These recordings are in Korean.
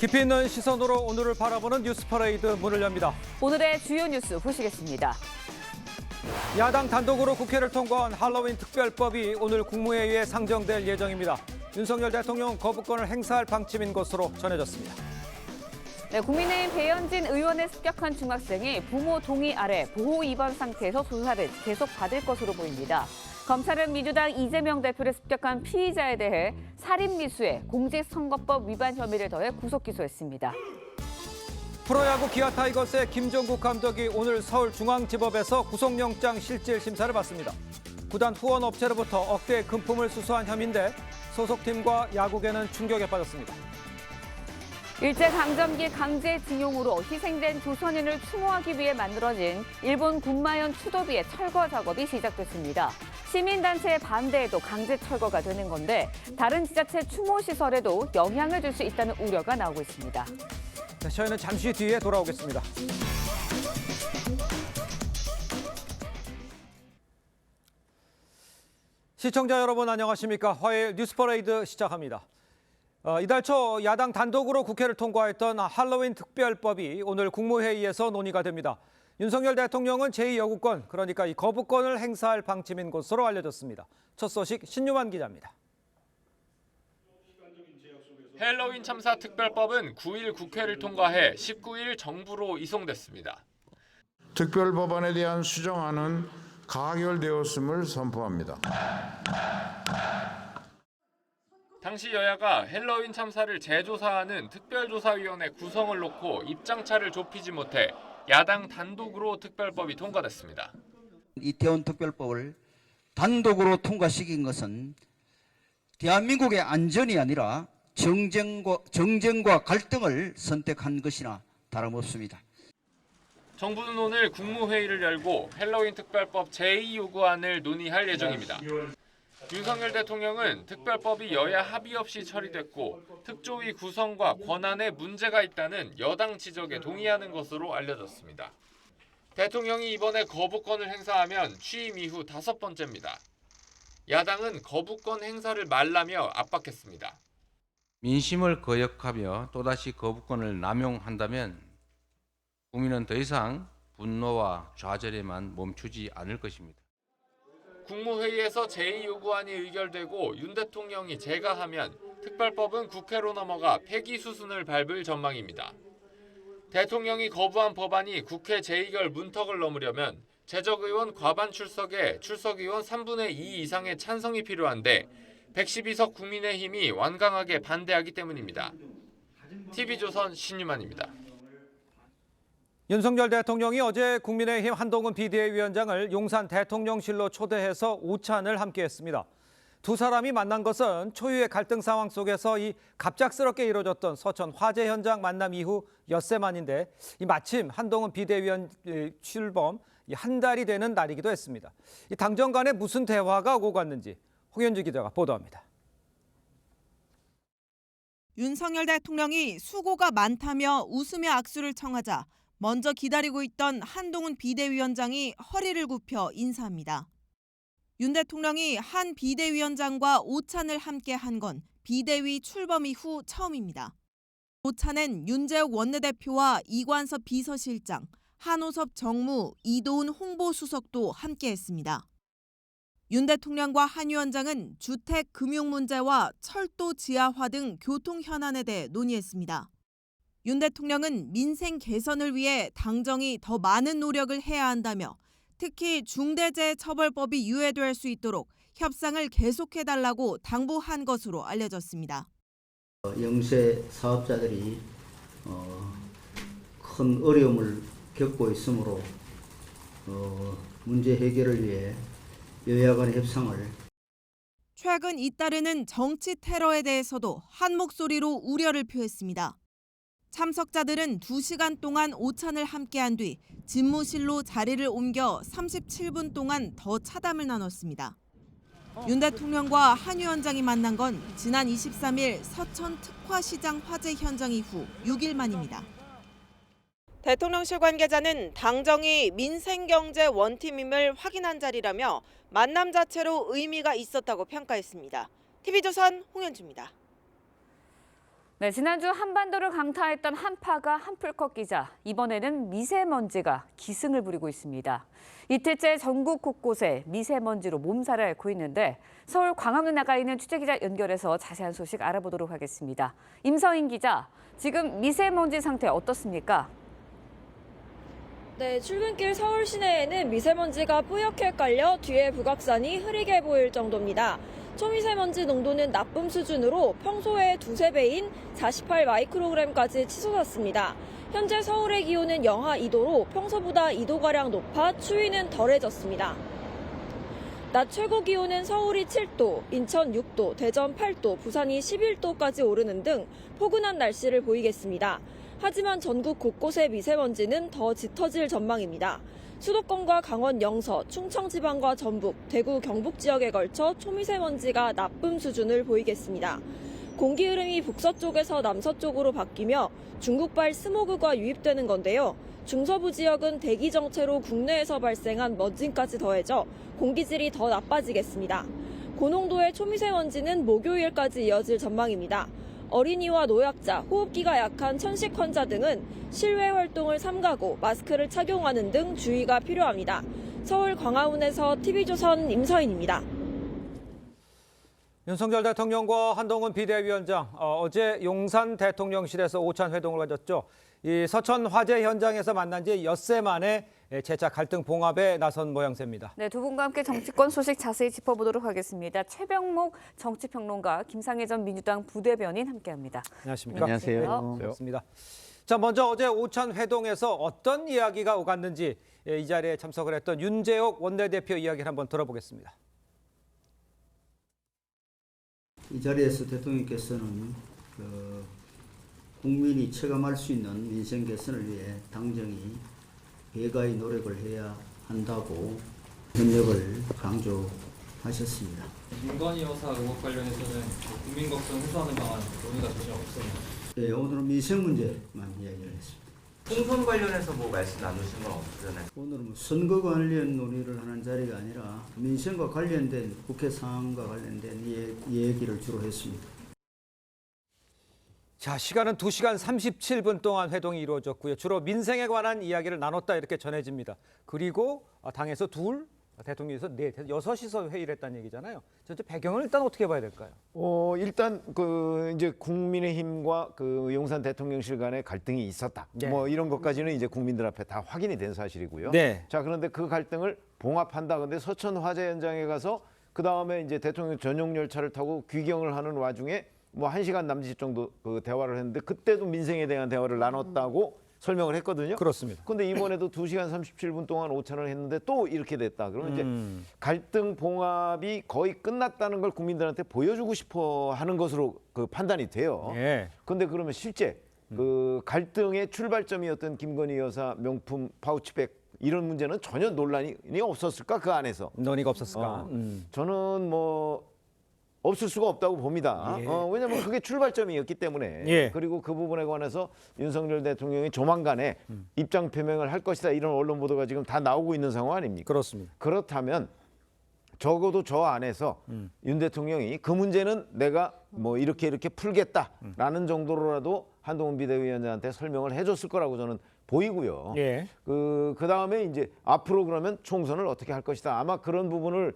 깊이 있는 시선으로 오늘을 바라보는 뉴스퍼레이드 문을 엽니다. 오늘의 주요 뉴스 보시겠습니다. 야당 단독으로 국회를 통과한 할로윈 특별법이 오늘 국무회의에 상정될 예정입니다. 윤석열 대통령 거부권을 행사할 방침인 것으로 전해졌습니다. 네, 국민의힘 배현진 의원의 습격한 중학생이 부모 동의 아래 보호 입원 상태에서 조사를 계속 받을 것으로 보입니다. 검찰은 민주당 이재명 대표를 습격한 피의자에 대해 살인미수에 공직선거법 위반 혐의를 더해 구속 기소했습니다. 프로야구 기아 타이거스의 김종국 감독이 오늘 서울중앙지법에서 구속영장 실질 심사를 받습니다. 구단 후원 업체로부터 억대의 금품을 수수한 혐의인데 소속팀과 야구계는 충격에 빠졌습니다. 일제강점기 강제징용으로 희생된 조선인을 추모하기 위해 만들어진 일본 군마현 추도비의 철거 작업이 시작됐습니다. 시민단체의 반대에도 강제 철거가 되는 건데 다른 지자체 추모시설에도 영향을 줄 수 있다는 우려가 나오고 있습니다. 네, 저희는 잠시 뒤에 돌아오겠습니다. 시청자 여러분 안녕하십니까? 화요일 뉴스퍼레이드 시작합니다. 이달 초 야당 단독으로 국회를 통과했던 할로윈 특별법이 오늘 국무회의에서 논의가 됩니다. 윤석열 대통령은 제2여구권, 그러니까 이 거부권을 행사할 방침인 것으로 알려졌습니다. 첫 소식 신유만 기자입니다. 할로윈 참사 특별법은 9일 국회를 통과해 19일 정부로 이송됐습니다. 특별법안에 대한 수정안은 가결되었음을 선포합니다. 당시 여야가 할로윈 참사를 재조사하는 특별조사위원회 구성을 놓고 입장차를 좁히지 못해 야당 단독으로 특별법이 통과됐습니다. 이태원 특별법을 단독으로 통과시킨 것은 대한민국의 안전이 아니라 정쟁과 갈등을 선택한 것이나 다름없습니다. 정부는 오늘 국무회의를 열고 할로윈 특별법 제2요구안을 논의할 예정입니다. 윤석열 대통령은 특별법이 여야 합의 없이 처리됐고 특조위 구성과 권한에 문제가 있다는 여당 지적에 동의하는 것으로 알려졌습니다. 대통령이 이번에 거부권을 행사하면 취임 이후 5번째입니다. 야당은 거부권 행사를 말라며 압박했습니다. 민심을 거역하며 또다시 거부권을 남용한다면 국민은 더 이상 분노와 좌절에만 멈추지 않을 것입니다. 국무회의에서 제2요구안이 의결되고 윤 대통령이 재가하면 특별법은 국회로 넘어가 폐기 수순을 밟을 전망입니다. 대통령이 거부한 법안이 국회 재의결 문턱을 넘으려면 재적의원 과반 출석에 출석의원 3분의 2 이상의 찬성이 필요한데 112석 국민의힘이 완강하게 반대하기 때문입니다. TV조선 신유만입니다. 윤석열 대통령이 어제 국민의힘 한동훈 비대위원장을 용산 대통령실로 초대해서 오찬을 함께했습니다. 두 사람이 만난 것은 초유의 갈등 상황 속에서 이 갑작스럽게 이루어졌던 서천 화재 현장 만남 이후 엿새 만인데 마침 한동훈 비대위원 출범 한 달이 되는 날이기도 했습니다. 이 당정 간에 무슨 대화가 오고 갔는지 홍현주 기자가 보도합니다. 윤석열 대통령이 수고가 많다며 웃으며 악수를 청하자 먼저 기다리고 있던 한동훈 비대위원장이 허리를 굽혀 인사합니다. 윤 대통령이 한 비대위원장과 오찬을 함께 한 건 비대위 출범 이후 처음입니다. 오찬엔 윤재욱 원내대표와 이관섭 비서실장, 한호섭 정무, 이도훈 홍보수석도 함께했습니다. 윤 대통령과 한 위원장은 주택, 금융 문제와 철도 지하화 등 교통 현안에 대해 논의했습니다. 윤 대통령은 민생 개선을 위해 당정이 더 많은 노력을 해야 한다며 특히 중대재해처벌법이 유예될 수 있도록 협상을 계속해달라고 당부한 것으로 알려졌습니다. 영세 사업자들이 큰 어려움을 겪고 있으므로 문제 해결을 위해 여야 간의 협상을 최근 잇따르는 정치 테러에 대해서도 한 목소리로 우려를 표했습니다. 참석자들은 2시간 동안 오찬을 함께한 뒤 집무실로 자리를 옮겨 37분 동안 더 차담을 나눴습니다. 윤 대통령과 한 위원장이 만난 건 지난 23일 서천 특화시장 화재 현장 이후 6일 만입니다. 대통령실 관계자는 당정이 민생경제 원팀임을 확인한 자리라며 만남 자체로 의미가 있었다고 평가했습니다. TV조선 홍현주입니다. 네, 지난주 한반도를 강타했던 한파가 한풀 꺾이자 이번에는 미세먼지가 기승을 부리고 있습니다. 이틀째 전국 곳곳에 미세먼지로 몸살을 앓고 있는데 서울 광화문에 나가 있는 취재기자 연결해서 자세한 소식 알아보도록 하겠습니다. 임서인 기자, 지금 미세먼지 상태 어떻습니까? 네, 출근길 서울 시내에는 미세먼지가 뿌옇게 깔려 뒤에 북악산이 흐리게 보일 정도입니다. 초미세먼지 농도는 나쁨 수준으로 평소의 두세 배인 48 마이크로그램까지 치솟았습니다. 현재 서울의 기온은 영하 2도로 평소보다 2도가량 높아 추위는 덜해졌습니다. 낮 최고 기온은 서울이 7도, 인천 6도, 대전 8도, 부산이 11도까지 오르는 등 포근한 날씨를 보이겠습니다. 하지만 전국 곳곳의 미세먼지는 더 짙어질 전망입니다. 수도권과 강원 영서, 충청 지방과 전북, 대구 경북 지역에 걸쳐 초미세먼지가 나쁨 수준을 보이겠습니다. 공기 흐름이 북서쪽에서 남서쪽으로 바뀌며 중국발 스모그가 유입되는 건데요. 중서부 지역은 대기 정체로 국내에서 발생한 먼지까지 더해져 공기질이 더 나빠지겠습니다. 고농도의 초미세먼지는 목요일까지 이어질 전망입니다. 어린이와 노약자, 호흡기가 약한 천식 환자 등은 실외 활동을 삼가고 마스크를 착용하는 등 주의가 필요합니다. 서울 광화문에서 TV조선 임서인입니다. 윤석열 대통령과 한동훈 비대위원장 어제 용산 대통령실에서 오찬 회동을 가졌죠. 이 서천 화재 현장에서 만난 지 엿새 만에 재차 갈등 봉합에 나선 모양새입니다. 네, 두 분과 함께 정치권 소식 자세히 짚어보도록 하겠습니다. 최병목 정치평론가, 김상혜 전 민주당 부대변인 함께합니다. 안녕하십니까? 안녕하세요. 반갑습니다. 자, 먼저 어제 오찬 회동에서 어떤 이야기가 오갔는지 이 자리에 참석을 했던 윤재옥 원내대표 이야기를 한번 들어보겠습니다. 이 자리에서 대통령께서는 국민이 체감할 수 있는 민생 개선을 위해 당정이 배가의 노력을 해야 한다고 협력을 강조하셨습니다. 김건희 여사 의혹 관련해서는 국민 걱정 해소하는 방안 논의가 전혀 없었나요? 네, 오늘은 민생 문제만 이야기를 했습니다. 총선 관련해서 뭐 말씀 나누신 건 없잖아요. 오늘은 선거 관련 논의를 하는 자리가 아니라 민생과 관련된 국회 상황과 관련된 얘기를 주로 했습니다. 자, 시간은 2시간 37분 동안 회동이 이루어졌고요. 주로 민생에 관한 이야기를 나눴다 이렇게 전해집니다. 그리고 당에서 대통령에서 여섯이서 회의를 했다는 얘기잖아요. 전체 배경을 일단 어떻게 봐야 될까요? 일단 이제 국민의힘과 용산 대통령실 간의 갈등이 있었다. 네. 뭐 이런 것까지는 이제 국민들 앞에 다 확인이 된 사실이고요. 네. 자, 그런데 그 갈등을 봉합한다. 근데 서천 화재 현장에 가서 그 다음에 이제 대통령 전용 열차를 타고 귀경을 하는 와중에 뭐 1시간 남짓 정도 대화를 했는데 그때도 민생에 대한 대화를 나눴다고 설명을 했거든요. 그렇습니다. 근데 이번에도 2시간 37분 동안 오찬을 했는데 또 이렇게 됐다. 그러면 이제 갈등 봉합이 거의 끝났다는 걸 국민들한테 보여주고 싶어 하는 것으로 판단이 돼요. 예. 근데 그러면 실제 갈등의 출발점이었던 김건희 여사 명품 파우치백 이런 문제는 전혀 논란이 없었을까 그 안에서? 논의가 없었을까? 저는 뭐 없을 수가 없다고 봅니다. 예. 왜냐하면 그게 출발점이었기 때문에. 예. 그리고 그 부분에 관해서 윤석열 대통령이 조만간에 입장 표명을 할 것이다 이런 언론 보도가 지금 다 나오고 있는 상황 아닙니까? 그렇습니다. 그렇다면 적어도 저 안에서 윤 대통령이 그 문제는 내가 뭐 이렇게 풀겠다라는 정도로라도 한동훈 비대위원장한테 설명을 해줬을 거라고 저는 보이고요. 예. 그 다음에 이제 앞으로 그러면 총선을 어떻게 할 것이다. 아마 그런 부분을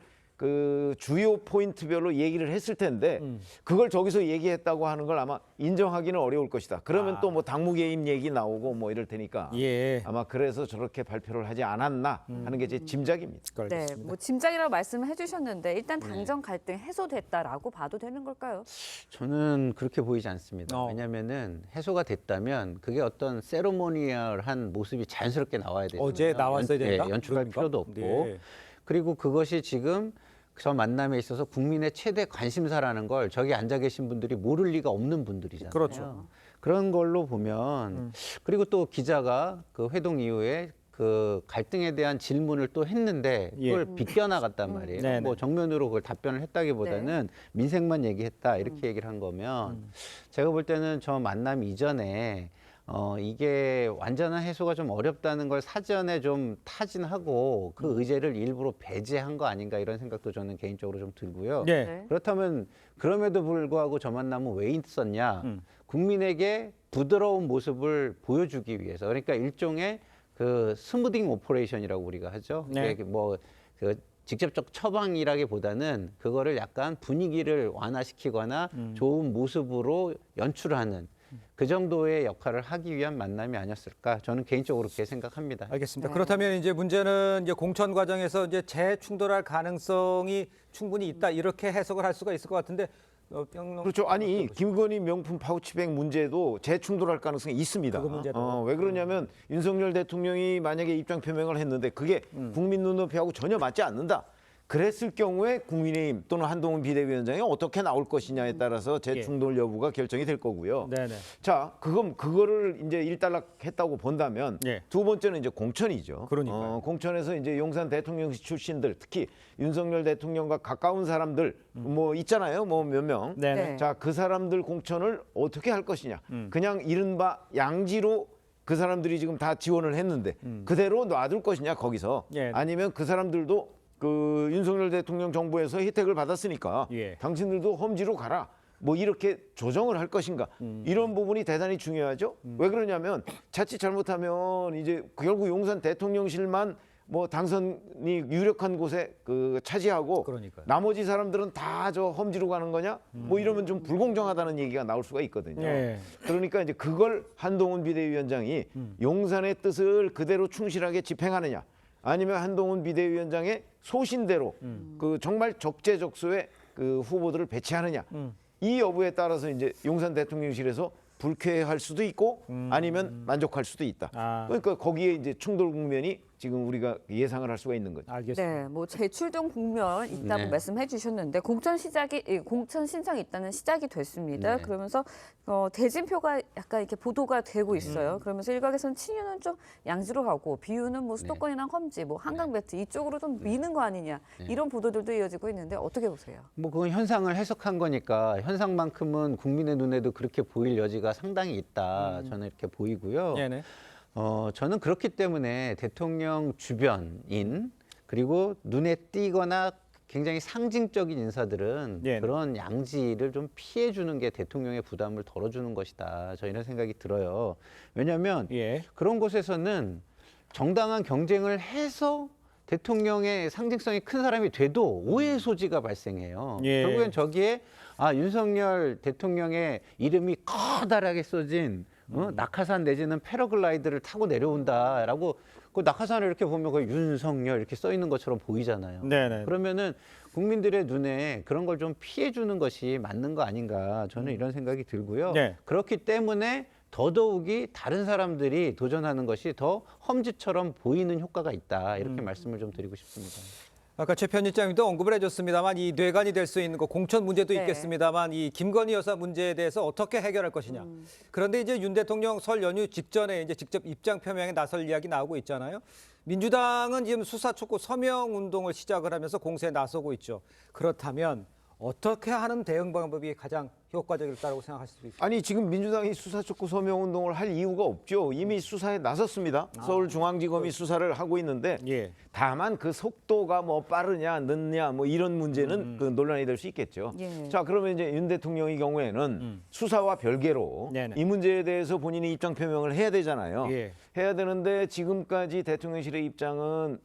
주요 포인트별로 얘기를 했을 텐데 그걸 저기서 얘기했다고 하는 걸 아마 인정하기는 어려울 것이다. 그러면 또 뭐 당무 개입 얘기 나오고 뭐 이럴 테니까 예. 아마 그래서 저렇게 발표를 하지 않았나 하는 게 제 짐작입니다. 네, 뭐 짐작이라고 말씀을 해주셨는데 일단 당정 갈등 해소됐다라고 봐도 되는 걸까요? 저는 그렇게 보이지 않습니다. 왜냐하면은 해소가 됐다면 그게 어떤 세레모니얼한 모습이 자연스럽게 나와야 되잖아요. 어제 나왔어야 된다? 연출할 그러니까? 필요도 없고. 네. 그리고 그것이 지금 저 만남에 있어서 국민의 최대 관심사라는 걸 저기 앉아 계신 분들이 모를 리가 없는 분들이잖아요. 그렇죠. 그런 걸로 보면 그리고 또 기자가 그 회동 이후에 그 갈등에 대한 질문을 또 했는데 그걸 비껴나갔단 말이에요. 네네. 뭐 정면으로 그걸 답변을 했다기보다는 민생만 얘기했다 이렇게 얘기를 한 거면 제가 볼 때는 저 만남 이전에 이게 완전한 해소가 좀 어렵다는 걸 사전에 좀 타진하고 그 의제를 일부러 배제한 거 아닌가 이런 생각도 저는 개인적으로 좀 들고요. 네. 그렇다면 그럼에도 불구하고 저 만남은 왜 있었냐? 국민에게 부드러운 모습을 보여주기 위해서. 그러니까 일종의 그 스무딩 오퍼레이션이라고 우리가 하죠. 네. 그 직접적 처방이라기보다는 그거를 약간 분위기를 완화시키거나 좋은 모습으로 연출하는 그 정도의 역할을 하기 위한 만남이 아니었을까 저는 개인적으로 그렇게 생각합니다. 알겠습니다. 네. 그렇다면 이제 문제는 이제 공천 과정에서 이제 재충돌할 가능성이 충분히 있다 이렇게 해석을 할 수가 있을 것 같은데 평론. 그렇죠. 아니 김건희 명품 파우치백 문제도 재충돌할 가능성이 있습니다. 그거 문제도. 왜 그러냐면 윤석열 대통령이 만약에 입장 표명을 했는데 그게 국민 눈높이하고 전혀 맞지 않는다. 그랬을 경우에 국민의힘 또는 한동훈 비대위원장이 어떻게 나올 것이냐에 따라서 재충돌 여부가 결정이 될 거고요. 네네. 자, 그거를 이제 일단락했다고 본다면 예. 두 번째는 이제 공천이죠. 그러니까요. 공천에서 이제 용산 대통령실 출신들, 특히 윤석열 대통령과 가까운 사람들 뭐 있잖아요. 뭐 몇 명. 네네. 네. 자, 그 사람들 공천을 어떻게 할 것이냐. 그냥 이른바 양지로 그 사람들이 지금 다 지원을 했는데 그대로 놔둘 것이냐 거기서. 예. 아니면 그 사람들도 그 윤석열 대통령 정부에서 혜택을 받았으니까 예. 당신들도 험지로 가라. 뭐 이렇게 조정을 할 것인가. 이런 부분이 대단히 중요하죠. 왜 그러냐면 자칫 잘못하면 이제 결국 용산 대통령실만 뭐 당선이 유력한 곳에 그 차지하고 그러니까요. 나머지 사람들은 다 저 험지로 가는 거냐? 뭐 이러면 좀 불공정하다는 얘기가 나올 수가 있거든요. 예. 그러니까 이제 그걸 한동훈 비대위원장이 용산의 뜻을 그대로 충실하게 집행하느냐, 아니면 한동훈 비대위원장의 소신대로 그 정말 적재적소에 그 후보들을 배치하느냐, 이 여부에 따라서 이제 용산 대통령실에서 불쾌할 수도 있고 아니면 만족할 수도 있다. 아. 그러니까 거기에 이제 충돌 국면이 지금 우리가 예상을 할 수가 있는 거죠. 알겠습니다. 네, 뭐 재출동 국면 있다고 네. 말씀해 주셨는데 공천 신청이 일단은 시작이 됐습니다. 네. 그러면서 대진표가 약간 이렇게 보도가 되고 있어요. 그러면서 일각에서는 친윤은 좀 양지로 가고 비윤은 뭐 수도권이나 험지, 뭐 한강 벨트 이쪽으로 좀 미는 거 아니냐 이런 보도들도 이어지고 있는데 어떻게 보세요? 뭐 그건 현상을 해석한 거니까 현상만큼은 국민의 눈에도 그렇게 보일 여지가 상당히 있다. 저는 이렇게 보이고요. 네네. 저는 그렇기 때문에 대통령 주변인 그리고 눈에 띄거나 굉장히 상징적인 인사들은 예. 그런 양지를 좀 피해주는 게 대통령의 부담을 덜어주는 것이다. 저 이런 생각이 들어요. 왜냐하면 예. 그런 곳에서는 정당한 경쟁을 해서 대통령의 상징성이 큰 사람이 돼도 오해의 소지가 발생해요. 예. 결국엔 저기에 윤석열 대통령의 이름이 커다랗게 써진 낙하산 내지는 패러글라이드를 타고 내려온다라고 그 낙하산을 이렇게 보면 그 윤석열 이렇게 써 있는 것처럼 보이잖아요. 네네. 그러면은 국민들의 눈에 그런 걸 좀 피해 주는 것이 맞는 거 아닌가 저는 이런 생각이 들고요. 네. 그렇기 때문에 더더욱이 다른 사람들이 도전하는 것이 더 험지처럼 보이는 효과가 있다. 이렇게 말씀을 좀 드리고 싶습니다. 아까 최 편집장님도 언급을 해줬습니다만 이 뇌관이 될 수 있는 거 공천 문제도 네. 있겠습니다만 이 김건희 여사 문제에 대해서 어떻게 해결할 것이냐. 그런데 이제 윤 대통령 설 연휴 직전에 이제 직접 입장 표명에 나설 이야기 나오고 있잖아요. 민주당은 지금 수사 촉구 서명 운동을 시작을 하면서 공세에 나서고 있죠. 그렇다면 어떻게 하는 대응 방법이 가장 효과적일 거라고 생각하실 수 있어요? 아니 지금 민주당이 수사 촉구 서명 운동을 할 이유가 없죠. 이미 수사에 나섰습니다. 서울중앙지검이 수사를 하고 있는데 예. 다만 그 속도가 뭐 빠르냐 늦냐 뭐 이런 문제는 그 논란이 될 수 있겠죠. 예. 자, 그러면 이제 윤 대통령의 경우에는 수사와 별개로 네네. 이 문제에 대해서 본인이 입장 표명을 해야 되잖아요. 예. 해야 되는데 지금까지 대통령실의 입장은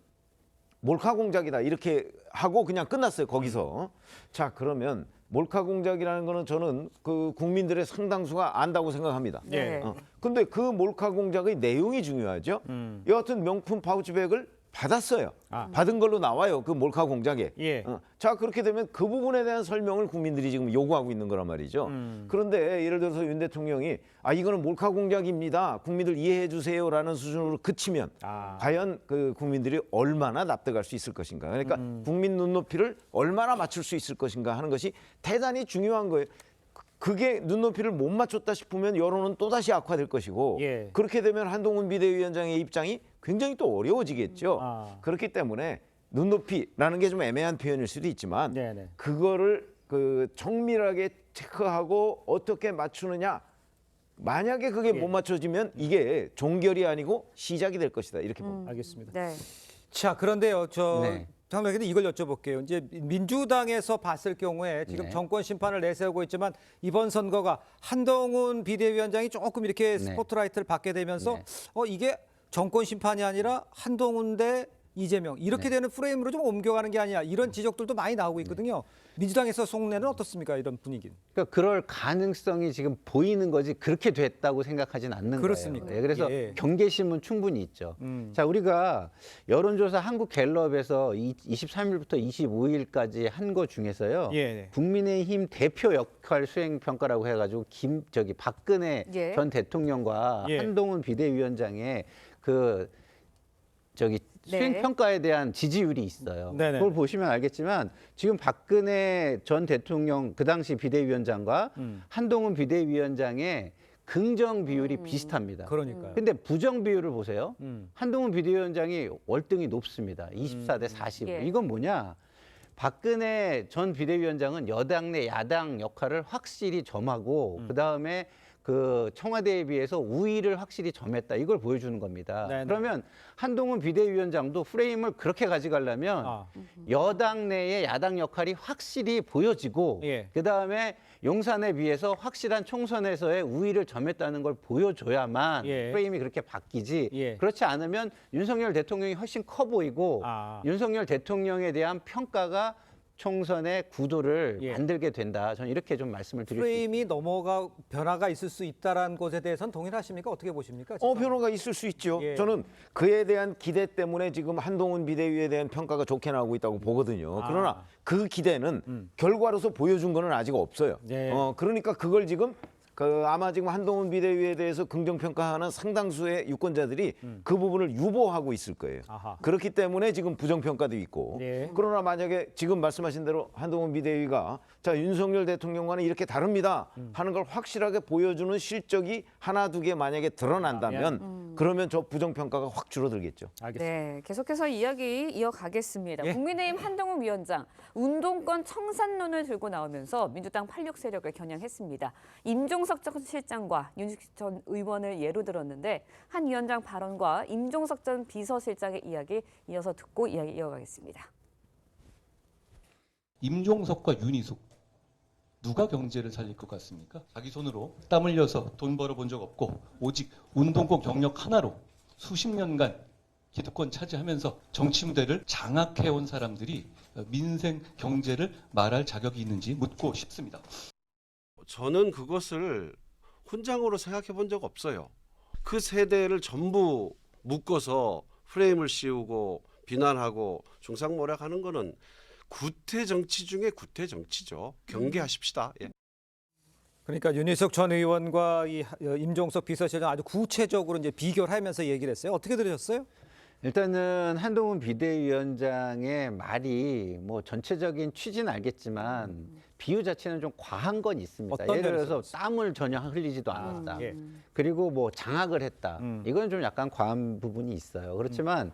몰카 공작이다 이렇게 하고 그냥 끝났어요. 거기서. 자, 그러면 몰카 공작이라는 거는 저는 그 국민들의 상당수가 안다고 생각합니다. 네. 근데 그 몰카 공작의 내용이 중요하죠. 여하튼 명품 파우치백을 받았어요. 받은 걸로 나와요. 그 몰카 공작에. 예. 자, 그렇게 되면 그 부분에 대한 설명을 국민들이 지금 요구하고 있는 거란 말이죠. 그런데 예를 들어서 윤 대통령이 이거는 몰카 공작입니다. 국민들 이해해 주세요라는 수준으로 그치면 과연 그 국민들이 얼마나 납득할 수 있을 것인가. 그러니까 국민 눈높이를 얼마나 맞출 수 있을 것인가 하는 것이 대단히 중요한 거예요. 그게 눈높이를 못 맞췄다 싶으면 여론은 또다시 악화될 것이고 예. 그렇게 되면 한동훈 비대위원장의 입장이 굉장히 또 어려워지겠죠. 그렇기 때문에 눈높이라는 게 좀 애매한 표현일 수도 있지만 그거를 그 정밀하게 체크하고 어떻게 맞추느냐 만약에 그게 못 맞춰지면 이게 종결이 아니고 시작이 될 것이다. 이렇게 봅니다. 알겠습니다. 네. 자, 그런데요. 네. 장관에게는 이걸 여쭤볼게요. 이제 민주당에서 봤을 경우에 지금 네. 정권 심판을 내세우고 있지만 이번 선거가 한동훈 비대위원장이 조금 이렇게 네. 스포트라이트를 받게 되면서 네. 이게 정권 심판이 아니라 한동훈 대 이재명 이렇게 되는 프레임으로 좀 옮겨가는 게 아니야. 이런 지적들도 많이 나오고 있거든요. 민주당에서 속내는 어떻습니까? 이런 분위기는. 그러니까 그럴 가능성이 지금 보이는 거지 그렇게 됐다고 생각하진 않는 그렇습니까? 거예요. 네, 그래서 예. 경계심은 충분히 있죠. 자, 우리가 여론조사 한국갤럽에서 23일부터 25일까지 한 거 중에서요. 예. 국민의힘 대표 역할 수행 평가라고 해가지고 박근혜 예. 전 대통령과 예. 한동훈 비대위원장의 수행 네. 평가에 대한 지지율이 있어요. 네네. 그걸 보시면 알겠지만 지금 박근혜 전 대통령 그 당시 비대위원장과 한동훈 비대위원장의 긍정 비율이 비슷합니다. 그러니까요. 근데 부정 비율을 보세요. 음. 한동훈 비대위원장이 월등히 높습니다. 24대 45. 예. 이건 뭐냐? 박근혜 전 비대위원장은 여당 내 야당 역할을 확실히 점하고 그다음에 그 청와대에 비해서 우위를 확실히 점했다. 이걸 보여주는 겁니다. 네네. 그러면 한동훈 비대위원장도 프레임을 그렇게 가져가려면 여당 내의 야당 역할이 확실히 보여지고 예. 그다음에 용산에 비해서 확실한 총선에서의 우위를 점했다는 걸 보여줘야만 예. 프레임이 그렇게 바뀌지. 예. 그렇지 않으면 윤석열 대통령이 훨씬 커 보이고 윤석열 대통령에 대한 평가가 총선의 구도를 예. 만들게 된다. 저는 이렇게 좀 말씀을 드릴 수 있습니다. 프레임이 변화가 있을 수 있다라는 것에 대해서는 동일하십니까? 어떻게 보십니까? 변화가 있을 수 있죠. 예. 저는 그에 대한 기대 때문에 지금 한동훈 비대위에 대한 평가가 좋게 나오고 있다고 보거든요. 그러나 그 기대는 결과로서 보여준 거는 아직 없어요. 네. 그러니까 그걸 지금 아마 지금 한동훈 비대위에 대해서 긍정평가하는 상당수의 유권자들이 그 부분을 유보하고 있을 거예요. 아하. 그렇기 때문에 지금 부정평가도 있고. 네. 그러나 만약에 지금 말씀하신 대로 한동훈 비대위가 자 윤석열 대통령과는 이렇게 다릅니다 하는 걸 확실하게 보여주는 실적이 하나 두 개 만약에 드러난다면 그러면 저 부정평가가 확 줄어들겠죠. 알겠습니다. 네, 계속해서 이야기 이어가겠습니다. 예. 국민의힘 한동훈 위원장 운동권 청산론을 들고 나오면서 민주당 86 세력을 겨냥했습니다. 임종석 전 실장과 윤식식 전 의원을 예로 들었는데 한 위원장 발언과 임종석 전 비서실장의 이야기 이어서 듣고 이야기 이어가겠습니다. 임종석과 윤희숙 누가 경제를 살릴 것 같습니까? 자기 손으로 땀 흘려서 돈 벌어본 적 없고 오직 운동권 경력 하나로 수십 년간 기득권 차지하면서 정치 무대를 장악해온 사람들이 민생 경제를 말할 자격이 있는지 묻고 싶습니다. 저는 그것을 훈장으로 생각해 본 적 없어요. 그 세대를 전부 묶어서 프레임을 씌우고 비난하고 중상모략하는 거는 구태 정치 중에 구태 정치죠. 경계하십시다. 예. 그러니까 윤희숙 전 의원과 임종석 비서실장 아주 구체적으로 이제 비교를 하면서 얘기를 했어요. 어떻게 들으셨어요? 일단은 한동훈 비대위원장의 말이 뭐 전체적인 취지는 알겠지만 비유 자체는 좀 과한 건 있습니다. 어떤 예를 들어서 면에서? 땀을 전혀 흘리지도 않았다. 예. 그리고 뭐 장악을 했다. 이건 좀 약간 과한 부분이 있어요. 그렇지만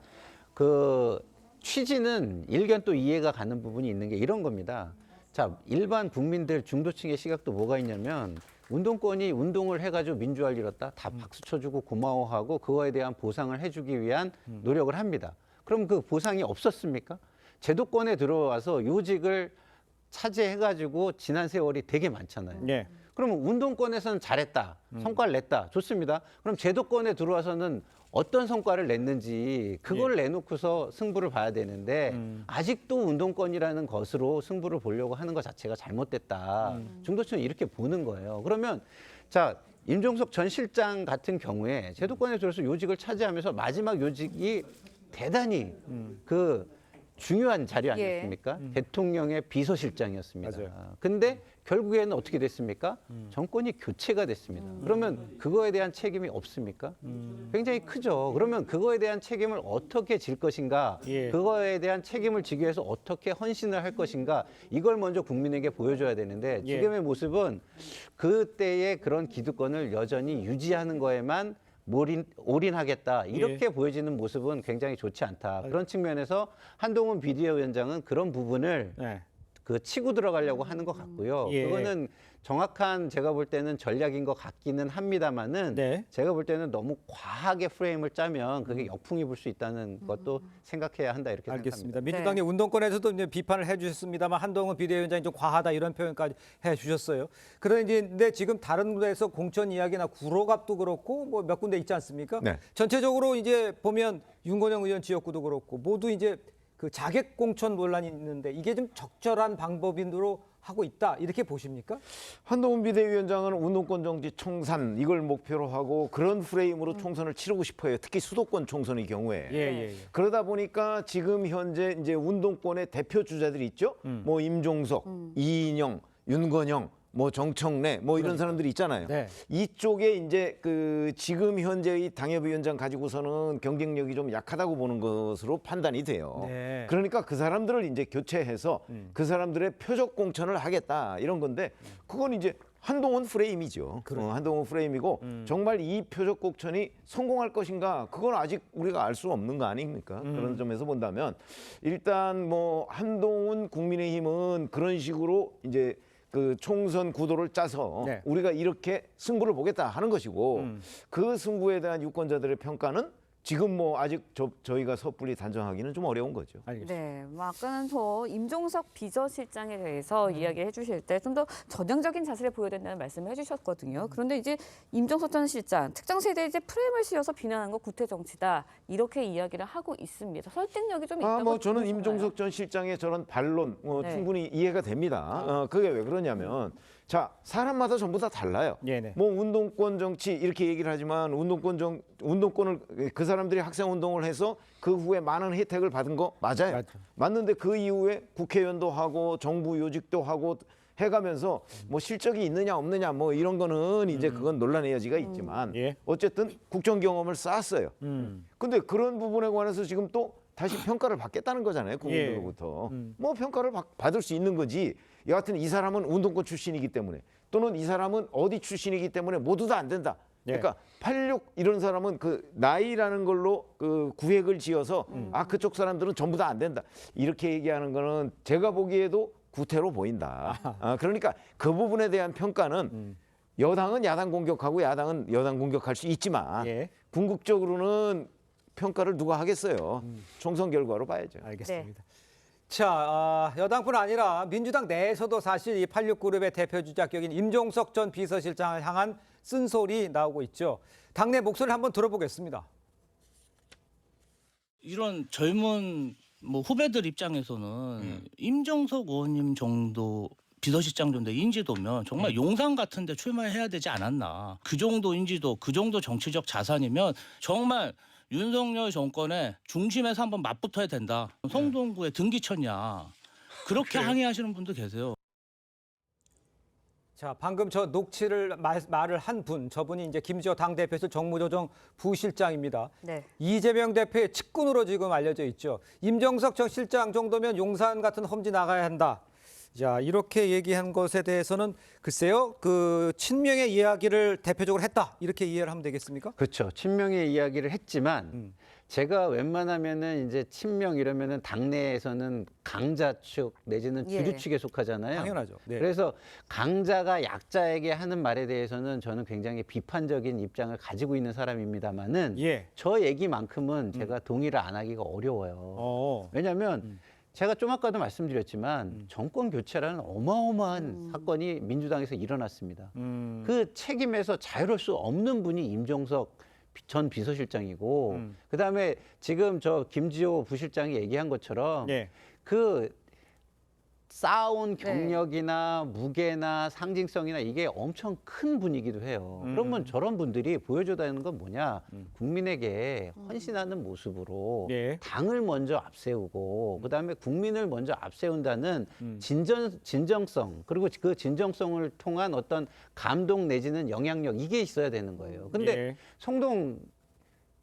그 취지는 일견 또 이해가 가는 부분이 있는 게 이런 겁니다. 자, 일반 국민들 중도층의 시각도 뭐가 있냐면 운동권이 운동을 해가지고 민주화를 이뤘다. 다 박수 쳐주고 고마워하고 그거에 대한 보상을 해주기 위한 노력을 합니다. 그럼 그 보상이 없었습니까? 제도권에 들어와서 요직을 차지해가지고 지난 세월이 되게 많잖아요. 예. 그러면 운동권에서는 잘했다. 성과를 냈다. 좋습니다. 그럼 제도권에 들어와서는 어떤 성과를 냈는지 그걸 내놓고서 승부를 봐야 되는데 아직도 운동권이라는 것으로 승부를 보려고 하는 것 자체가 잘못됐다. 중도층은 이렇게 보는 거예요. 그러면 자 임종석 전 실장 같은 경우에 제도권에 들어서 요직을 차지하면서 마지막 요직이 대단히 그 중요한 자리 아니었습니까? 대통령의 비서실장이었습니다. 맞아요. 근데 결국에는 어떻게 됐습니까? 정권이 교체가 됐습니다. 그러면 그거에 대한 책임이 없습니까? 굉장히 크죠. 그러면 그거에 대한 책임을 어떻게 질 것인가? 예. 그거에 대한 책임을 지기 위해서 어떻게 헌신을 할 것인가? 이걸 먼저 국민에게 보여줘야 되는데 예. 지금의 모습은 그때의 그런 기득권을 여전히 유지하는 거에만 올인하겠다 이렇게 보여지는 모습은 굉장히 좋지 않다. 그런 측면에서 한동훈 비대위원장은 그런 부분을 그 치고 들어가려고 하는 것 같고요. 예. 그거는 정확한 제가 볼 때는 전략인 것 같기는 합니다만은 네. 제가 볼 때는 너무 과하게 프레임을 짜면 그게 역풍이 불 수 있다는 것도 생각해야 한다 이렇게 알겠습니다. 생각합니다. 민주당의 운동권에서도 이제 비판을 해주셨습니다만 한동훈 비대위원장이 좀 과하다 이런 표현까지 해주셨어요. 그런데 지금 다른 데서 공천 이야기나 구로갑도 그렇고 뭐 몇 군데 있지 않습니까? 네. 전체적으로 이제 보면 윤건영 의원 지역구도 그렇고 모두 이제 그 자객 공천 논란이 있는데 이게 좀 적절한 방법으로 하고 있다 이렇게 보십니까? 한동훈 비대위원장은 운동권 정지 청산 이걸 목표로 하고 그런 프레임으로 총선을 치르고 싶어요. 특히 수도권 총선의 경우에. 예. 그러다 보니까 지금 현재 이제 운동권의 대표 주자들이 있죠. 뭐 임종석, 이인영, 윤건영, 뭐 정청래 뭐 이런 사람들이 있잖아요. 네. 이쪽에 이제 그 지금 현재의 당협위원장 가지고서는 경쟁력이 좀 약하다고 보는 것으로 판단이 돼요. 네. 그러니까 그 사람들을 이제 교체해서 그 사람들의 표적 공천을 하겠다 이런 건데 그건 이제 한동훈 프레임이죠. 한동훈 프레임이고 정말 이 표적 공천이 성공할 것인가 그건 아직 우리가 알 수 없는 거 아닙니까? 그런 점에서 본다면 일단 뭐 한동훈 국민의힘은 그런 식으로 이제 그 총선 구도를 짜서 네. 우리가 이렇게 승부를 보겠다 하는 것이고 그 승부에 대한 유권자들의 평가는 지금 뭐 아직 저희가 섣불리 단정하기는 좀 어려운 거죠. 알겠습니다. 네, 아까는 저 임종석 비서실장에 대해서 이야기를 해주실 때 좀 더 전형적인 자세를 보여야 된다는 말씀을 해주셨거든요. 그런데 이제 임종석 전 실장 특정 세대에 이제 프레임을 씌워서 비난한 거 구태 정치다 이렇게 이야기를 하고 있습니다. 설득력이 좀 있다고 뭐 저는 보시나요? 임종석 전 실장의 저런 반론 네. 충분히 이해가 됩니다. 그게 왜 그러냐면 자 사람마다 전부 다 달라요. 네네. 뭐 운동권 정치 이렇게 얘기를 하지만 운동권을 그 사람들이 학생 운동을 해서 그 후에 많은 혜택을 받은 거 맞아요. 맞죠. 맞는데 그 이후에 국회의원도 하고 정부 요직도 하고 해가면서 뭐 실적이 있느냐 없느냐 뭐 이런 거는 이제 그건 논란의 여지가 있지만 예. 어쨌든 국정 경험을 쌓았어요. 근데 그런 부분에 관해서 지금 또 다시 평가를 받겠다는 거잖아요. 국민들로부터. 뭐 평가를 받을 수 있는 거지. 여하튼 이 사람은 운동권 출신이기 때문에 또는 이 사람은 어디 출신이기 때문에 모두 다 안 된다. 그러니까 86 이런 사람은 그 나이라는 걸로 그 구획을 지어서 아 그쪽 사람들은 전부 다 안 된다. 이렇게 얘기하는 거는 제가 보기에도 구태로 보인다. 그러니까 그 부분에 대한 평가는 여당은 야당 공격하고 야당은 여당 공격할 수 있지만 예. 궁극적으로는 평가를 누가 하겠어요. 총선 결과로 봐야죠. 알겠습니다. 자, 여당뿐 아니라 민주당 내에서도 사실 이 86그룹의 대표 주자격인 임종석 전 비서실장을 향한 쓴소리 나오고 있죠. 당내 목소리를 한번 들어보겠습니다. 이런 젊은 뭐 후배들 입장에서는 임종석 의원님 정도 비서실장 정도 인지도면 정말 용산 같은 데 출마해야 되지 않았나. 그 정도 인지도, 그 정도 정치적 자산이면 정말 윤석열 정권의 중심에서 한번 맞붙어야 된다. 성동구에 등기쳤냐. 그렇게 항의하시는 분도 계세요. 자, 방금 저 녹취를 말을 한 분, 저분이 이제 김지호 당대표에서 정무조정 부실장입니다. 네. 이재명 대표의 측근으로 지금 알려져 있죠. 임종석 전 실장 정도면 용산 같은 험지 나가야 한다. 자, 이렇게 얘기한 것에 대해서는 글쎄요, 그 친명의 이야기를 대표적으로 했다. 이렇게 이해를 하면 되겠습니까? 그렇죠. 친명의 이야기를 했지만 제가 웬만하면은 이제 친명 이러면은 당내에서는 강자 측 내지는 주류 측에 속하잖아요. 당연하죠. 네. 그래서 강자가 약자에게 하는 말에 대해서는 저는 굉장히 비판적인 입장을 가지고 있는 사람입니다만은 저 얘기만큼은 제가 동의를 안 하기가 어려워요. 왜냐하면 제가 좀 아까도 말씀드렸지만 정권 교체라는 어마어마한 사건이 민주당에서 일어났습니다. 그 책임에서 자유로울 수 없는 분이 임종석 전 비서실장이고 그다음에 지금 저 김지호 부실장이 얘기한 것처럼 그 쌓아온 경력이나 무게나 상징성이나 이게 엄청 큰 분이기도 해요. 그러면 저런 분들이 보여줘야 하는 건 뭐냐? 국민에게 헌신하는 모습으로 당을 먼저 앞세우고 그다음에 국민을 먼저 앞세운다는 진정성 그리고 그 진정성을 통한 어떤 감동 내지는 영향력 이게 있어야 되는 거예요. 근데 성동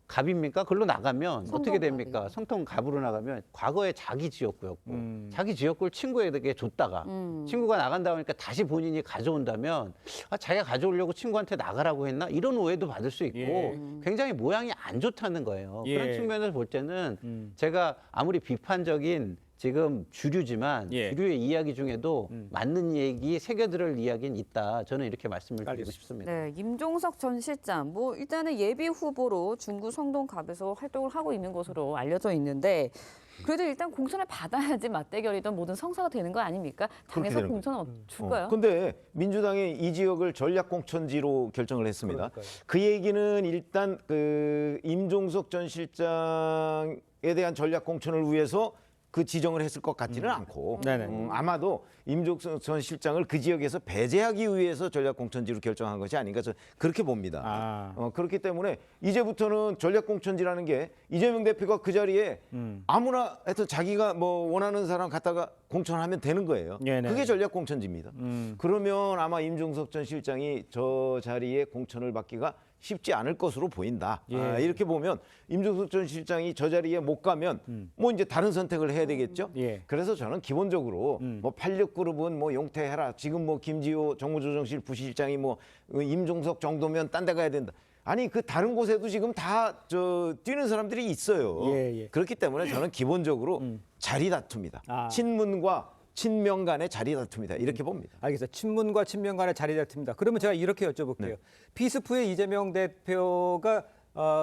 갑입니까? 글로 나가면 어떻게 됩니까? 성동갑으로 나가면 과거에 자기 지역구였고 자기 지역구를 친구에게 줬다가 친구가 나간다고 하니까 다시 본인이 가져온다면 자기가 가져오려고 친구한테 나가라고 했나? 이런 오해도 받을 수 있고 굉장히 모양이 안 좋다는 거예요. 그런 측면에서 볼 때는 제가 아무리 비판적인 지금 주류지만 예. 주류의 이야기 중에도 맞는 얘기, 새겨들을 이야기는 있다. 저는 이렇게 말씀을 드리고 싶습니다. 네, 임종석 전 실장 뭐 일단은 예비 후보로 중구 성동갑에서 활동을 하고 있는 것으로 알려져 있는데 그래도 일단 공천을 받아야지 맞대결이던 모든 성사가 되는 거 아닙니까? 당에서 되는 공천은 줄까요? 근데 민주당이 이 지역을 전략공천지로 결정을 했습니다. 그 얘기는 일단 그 임종석 전 실장에 대한 전략공천을 위해서 그 지정을 했을 것 같지는 않고 아마도 임종석 전 실장을 그 지역에서 배제하기 위해서 전략공천지로 결정한 것이 아닌가 저는 그렇게 봅니다. 그렇기 때문에 이제부터는 전략공천지라는 게 이재명 대표가 그 자리에 아무나 하여튼 자기가 뭐 원하는 사람 갖다가 공천하면 되는 거예요. 그게 전략공천지입니다. 그러면 아마 임종석 전 실장이 저 자리에 공천을 받기가 쉽지 않을 것으로 보인다. 이렇게 보면 임종석 전 실장이 저 자리에 못 가면 뭐 이제 다른 선택을 해야 되겠죠. 그래서 저는 기본적으로 뭐 86그룹은 뭐 용퇴해라. 지금 뭐 김지호 정무조정실 부실장이 뭐 임종석 정도면 딴 데 가야 된다. 아니 그 다른 곳에도 지금 다 뛰는 사람들이 있어요. 그렇기 때문에 저는 기본적으로 자리 다툼이다. 친문과 친명 간의 자리 다툼이다. 이렇게 봅니다. 알겠어요. 친문과 친명 간의 자리 다툼이다. 그러면 제가 이렇게 여쭤볼게요. 피스프의 이재명 대표가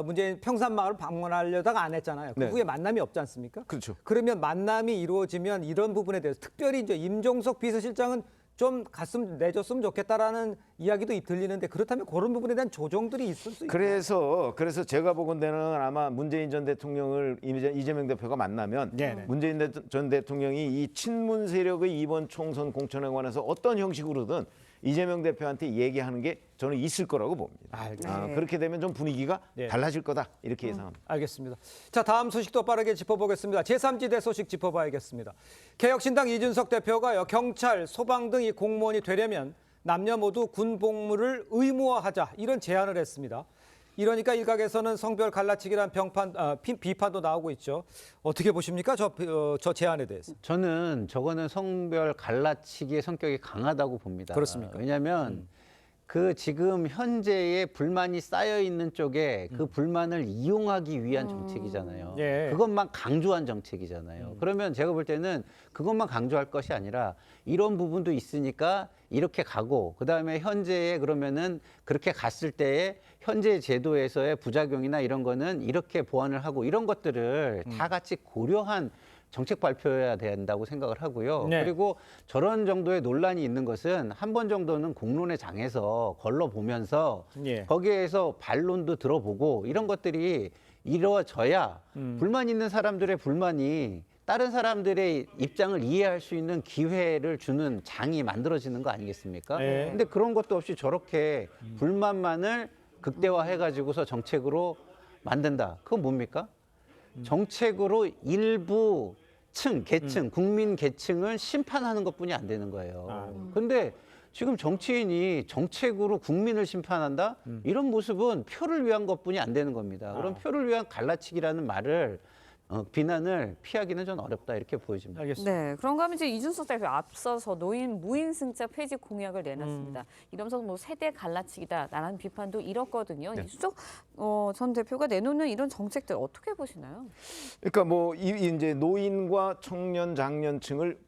문재인 평산마을 방문하려다가 안 했잖아요. 그 후에 만남이 없지 않습니까? 그렇죠. 그러면 만남이 이루어지면 이런 부분에 대해서 특별히 이제 임종석 비서실장은 좀 갔으면 내줬으면 좋겠다라는 이야기도 들리는데 그렇다면 그런 부분에 대한 조정들이 있을 수 있나요? 그래서 제가 보건대는 아마 문재인 전 대통령을 이재명 대표가 만나면 문재인 전 대통령이 이 친문 세력의 이번 총선 공천에 관해서 어떤 형식으로든 이재명 대표한테 얘기하는 게 저는 있을 거라고 봅니다. 그렇게 되면 좀 분위기가 달라질 거다 이렇게 예상합니다. 알겠습니다. 자, 다음 소식도 빠르게 짚어보겠습니다. 제3지대 소식 짚어봐야겠습니다. 개혁신당 이준석 대표가요, 경찰, 소방 등 이 공무원이 되려면 남녀 모두 군 복무를 의무화하자 이런 제안을 했습니다. 이러니까 일각에서는 성별 갈라치기란 비판도 나오고 있죠. 어떻게 보십니까? 저 제안에 대해서. 저는 저거는 성별 갈라치기의 성격이 강하다고 봅니다. 그렇습니까? 왜냐하면 그 지금 현재의 불만이 쌓여 있는 쪽에 그 불만을 이용하기 위한 정책이잖아요. 그것만 강조한 정책이잖아요. 그러면 제가 볼 때는 그것만 강조할 것이 아니라 이런 부분도 있으니까 이렇게 가고 그다음에 현재에 그러면은 그렇게 갔을 때에 현재 제도에서의 부작용이나 이런 거는 이렇게 보완을 하고 이런 것들을 다 같이 고려한 정책 발표해야 된다고 생각을 하고요. 그리고 저런 정도의 논란이 있는 것은 한 번 정도는 공론의 장에서 걸러보면서 거기에서 반론도 들어보고 이런 것들이 이루어져야 불만 있는 사람들의 불만이 다른 사람들의 입장을 이해할 수 있는 기회를 주는 장이 만들어지는 거 아니겠습니까? 근데 그런 것도 없이 저렇게 불만만을 극대화해가지고서 정책으로 만든다. 그건 뭡니까? 정책으로 일부 계층, 국민 계층을 심판하는 것뿐이 안 되는 거예요. 근데 지금 정치인이 정책으로 국민을 심판한다? 이런 모습은 표를 위한 것뿐이 안 되는 겁니다. 그럼 표를 위한 갈라치기라는 말을 비난을 피하기는 좀 어렵다 이렇게 보여집니다. 알겠습니다. 네, 그런가 하면 이제 이준석 대표 앞서서 노인 무인승차 폐지 공약을 내놨습니다. 이러면서 뭐 세대 갈라치기다라는 비판도 일었거든요. 이준석 전 대표가 내놓는 이런 정책들 어떻게 보시나요? 그러니까 뭐 이제 노인과 청년 장년층을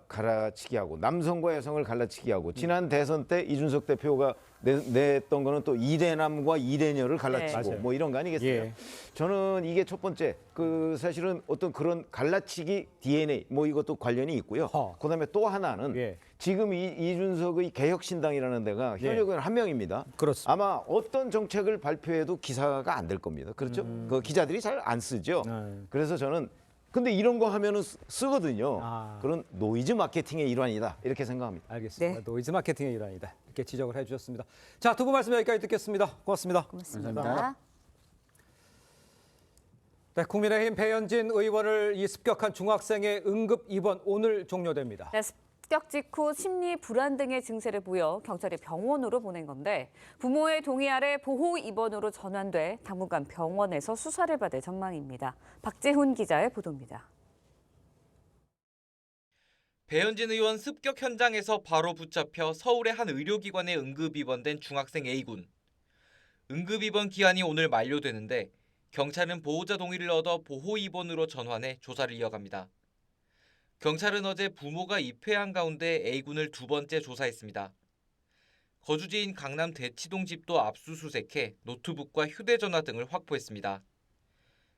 갈라치기하고 남성과 여성을 갈라치기하고 지난 대선 때 이준석 대표가 냈던 거는 또 이대남과 이대녀를 갈라치고 뭐 이런 거 아니겠어요? 저는 이게 첫 번째 사실은 어떤 그런 갈라치기 DNA 뭐 이것도 관련이 있고요. 그다음에 또 하나는 지금 이준석의 개혁신당이라는 데가 현역은 한 명입니다. 그렇습니다. 아마 어떤 정책을 발표해도 기사가 안 될 겁니다. 그렇죠? 그 기자들이 잘 안 쓰죠. 그래서 저는 근데 이런 거 하면은 쓰거든요. 그런 노이즈 마케팅의 일환이다 이렇게 생각합니다. 알겠습니다. 노이즈 마케팅의 일환이다 이렇게 지적을 해주셨습니다. 자, 두 분 말씀 여기까지 듣겠습니다. 고맙습니다. 고맙습니다. 네, 국민의힘 배현진 의원을 습격한 중학생의 응급 입원 오늘 종료됩니다. 네, 습격 직후 심리 불안 등의 증세를 보여 경찰이 병원으로 보낸 건데 부모의 동의 아래 보호 입원으로 전환돼 당분간 병원에서 수사를 받을 전망입니다. 박재훈 기자의 보도입니다. 배현진 의원 습격 현장에서 바로 붙잡혀 서울의 한 의료기관에 응급 입원된 중학생 A군. 응급 입원 기한이 오늘 만료되는데 경찰은 보호자 동의를 얻어 보호 입원으로 전환해 조사를 이어갑니다. 경찰은 어제 부모가 입회한 가운데 A군을 두 번째 조사했습니다. 거주지인 강남 대치동 집도 압수수색해 노트북과 휴대전화 등을 확보했습니다.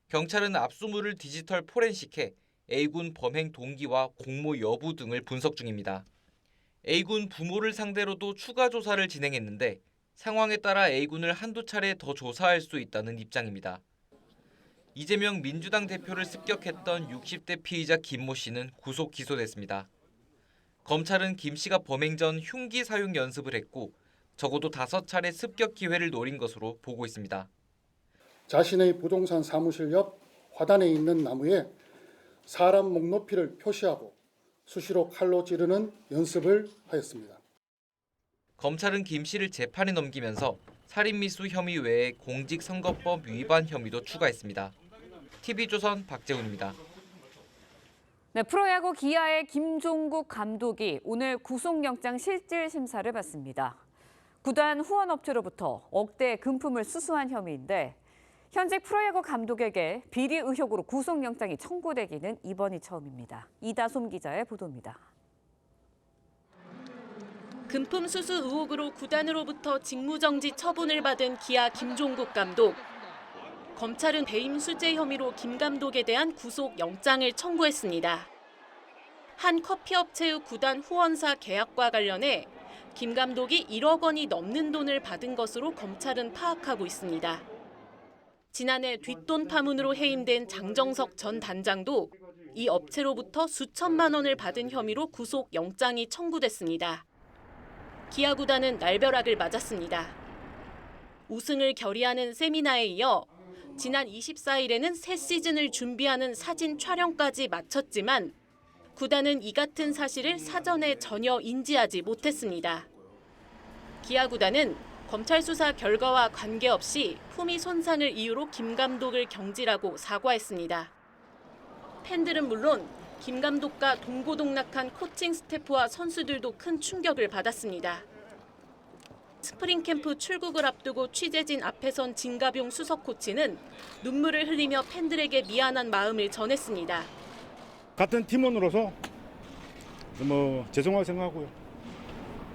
경찰은 압수물을 디지털 포렌식해 A군 범행 동기와 공모 여부 등을 분석 중입니다. A군 부모를 상대로도 추가 조사를 진행했는데 상황에 따라 A군을 한두 차례 더 조사할 수 있다는 입장입니다. 이재명 민주당 대표를 습격했던 60대 피의자 김모 씨는 구속 기소됐습니다. 검찰은 김 씨가 범행 전 흉기 사용 연습을 했고 적어도 5차례 습격 기회를 노린 것으로 보고 있습니다. 자신의 부동산 사무실 옆 화단에 있는 나무에 사람 목 높이를 표시하고 수시로 칼로 찌르는 연습을 하였습니다. 검찰은 김 씨를 재판에 넘기면서 살인미수 혐의 외에 공직선거법 위반 혐의도 추가했습니다. TV조선 박재훈입니다. 네, 프로야구 기아의 김종국 감독이 오늘 구속영장 실질 심사를 받습니다. 구단 후원업체로부터 억대 금품을 수수한 혐의인데 현직 프로야구 감독에게 비리 의혹으로 구속영장이 청구되기는 이번이 처음입니다. 이다솜 기자의 보도입니다. 금품 수수 의혹으로 구단으로부터 직무정지 처분을 받은 기아 김종국 감독. 검찰은 배임 수재 혐의로 김 감독에 대한 구속영장을 청구했습니다. 한 커피업체의 구단 후원사 계약과 관련해 김 감독이 1억 원이 넘는 돈을 받은 것으로 검찰은 파악하고 있습니다. 지난해 뒷돈 파문으로 해임된 장정석 전 단장도 이 업체로부터 수천만 원을 받은 혐의로 구속영장이 청구됐습니다. 기아 구단은 날벼락을 맞았습니다. 우승을 결의하는 세미나에 이어 지난 24일에는 새 시즌을 준비하는 사진 촬영까지 마쳤지만 구단은 이 같은 사실을 사전에 전혀 인지하지 못했습니다. 기아 구단은 검찰 수사 결과와 관계없이 품위 손상을 이유로 김 감독을 경질하고 사과했습니다. 팬들은 물론 김 감독과 동고동락한 코칭 스태프와 선수들도 큰 충격을 받았습니다. 스프링 캠프 출국을 앞두고 취재진 앞에 선 진가병 수석 코치는 눈물을 흘리며 팬들에게 미안한 마음을 전했습니다. 같은 팀원으로서 죄송하게 생각하고요.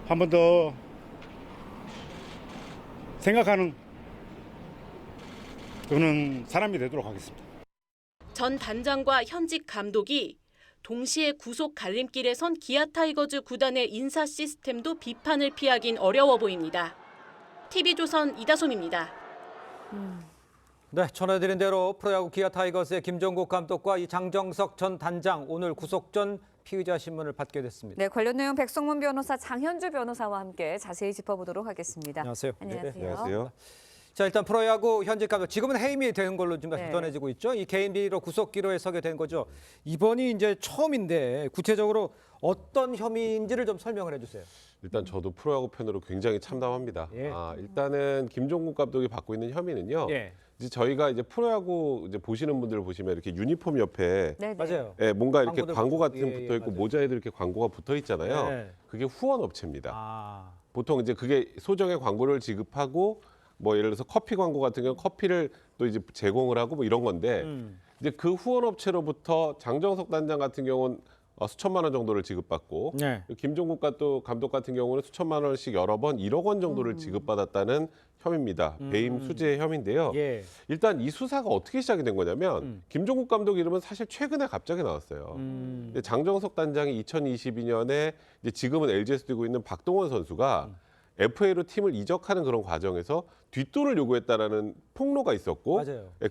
한 번 더 생각하는 그런 사람이 되도록 하겠습니다. 전 단장과 현직 감독이 동시에 구속 갈림길에 선 기아 타이거즈 구단의 인사 시스템도 비판을 피하긴 어려워 보입니다. TV조선 이다솜입니다. 네, 전해드린 대로 프로야구 기아 타이거스의 김종국 감독과 이 장정석 전 단장 오늘 구속 전 피의자 신문을 받게 됐습니다. 네, 관련 내용 백성문 변호사, 장현주 변호사와 함께 자세히 짚어보도록 하겠습니다. 안녕하세요. 안녕하세요. 네, 안녕하세요. 자, 일단 프로야구 현직 감독 지금은 해임이 되는 걸로 좀 전해지고 있죠. 이 개인 비리로 구속 기로에 서게 된 거죠. 이번이 이제 처음인데 구체적으로 어떤 혐의인지를 좀 설명을 해주세요. 일단 저도 프로야구 팬으로 굉장히 참담합니다. 일단은 김종국 감독이 받고 있는 혐의는요. 이제 저희가 이제 프로야구 이제 보시는 분들 보시면 이렇게 유니폼 옆에 맞아요. 뭔가 이렇게 광고들 광고 같은 게 붙어 있고 맞아요. 모자에도 이렇게 광고가 붙어 있잖아요. 그게 후원 업체입니다. 보통 이제 그게 소정의 광고를 지급하고 뭐 예를 들어서 커피 광고 같은 경우는 커피를 또 이제 제공을 하고 뭐 이런 건데 이제 그 후원 업체로부터 장정석 단장 같은 경우는 수천만 원 정도를 지급받고 김종국 감독 같은 경우는 수천만 원씩 여러 번 1억 원 정도를 지급받았다는 혐의입니다. 배임 수재 혐의인데요. 일단 이 수사가 어떻게 시작이 된 거냐면 김종국 감독 이름은 사실 최근에 갑자기 나왔어요. 근데 장정석 단장이 2022년에 이제 지금은 LG에서 뛰고 있는 박동원 선수가 FA로 팀을 이적하는 그런 과정에서 뒷돈을 요구했다라는 폭로가 있었고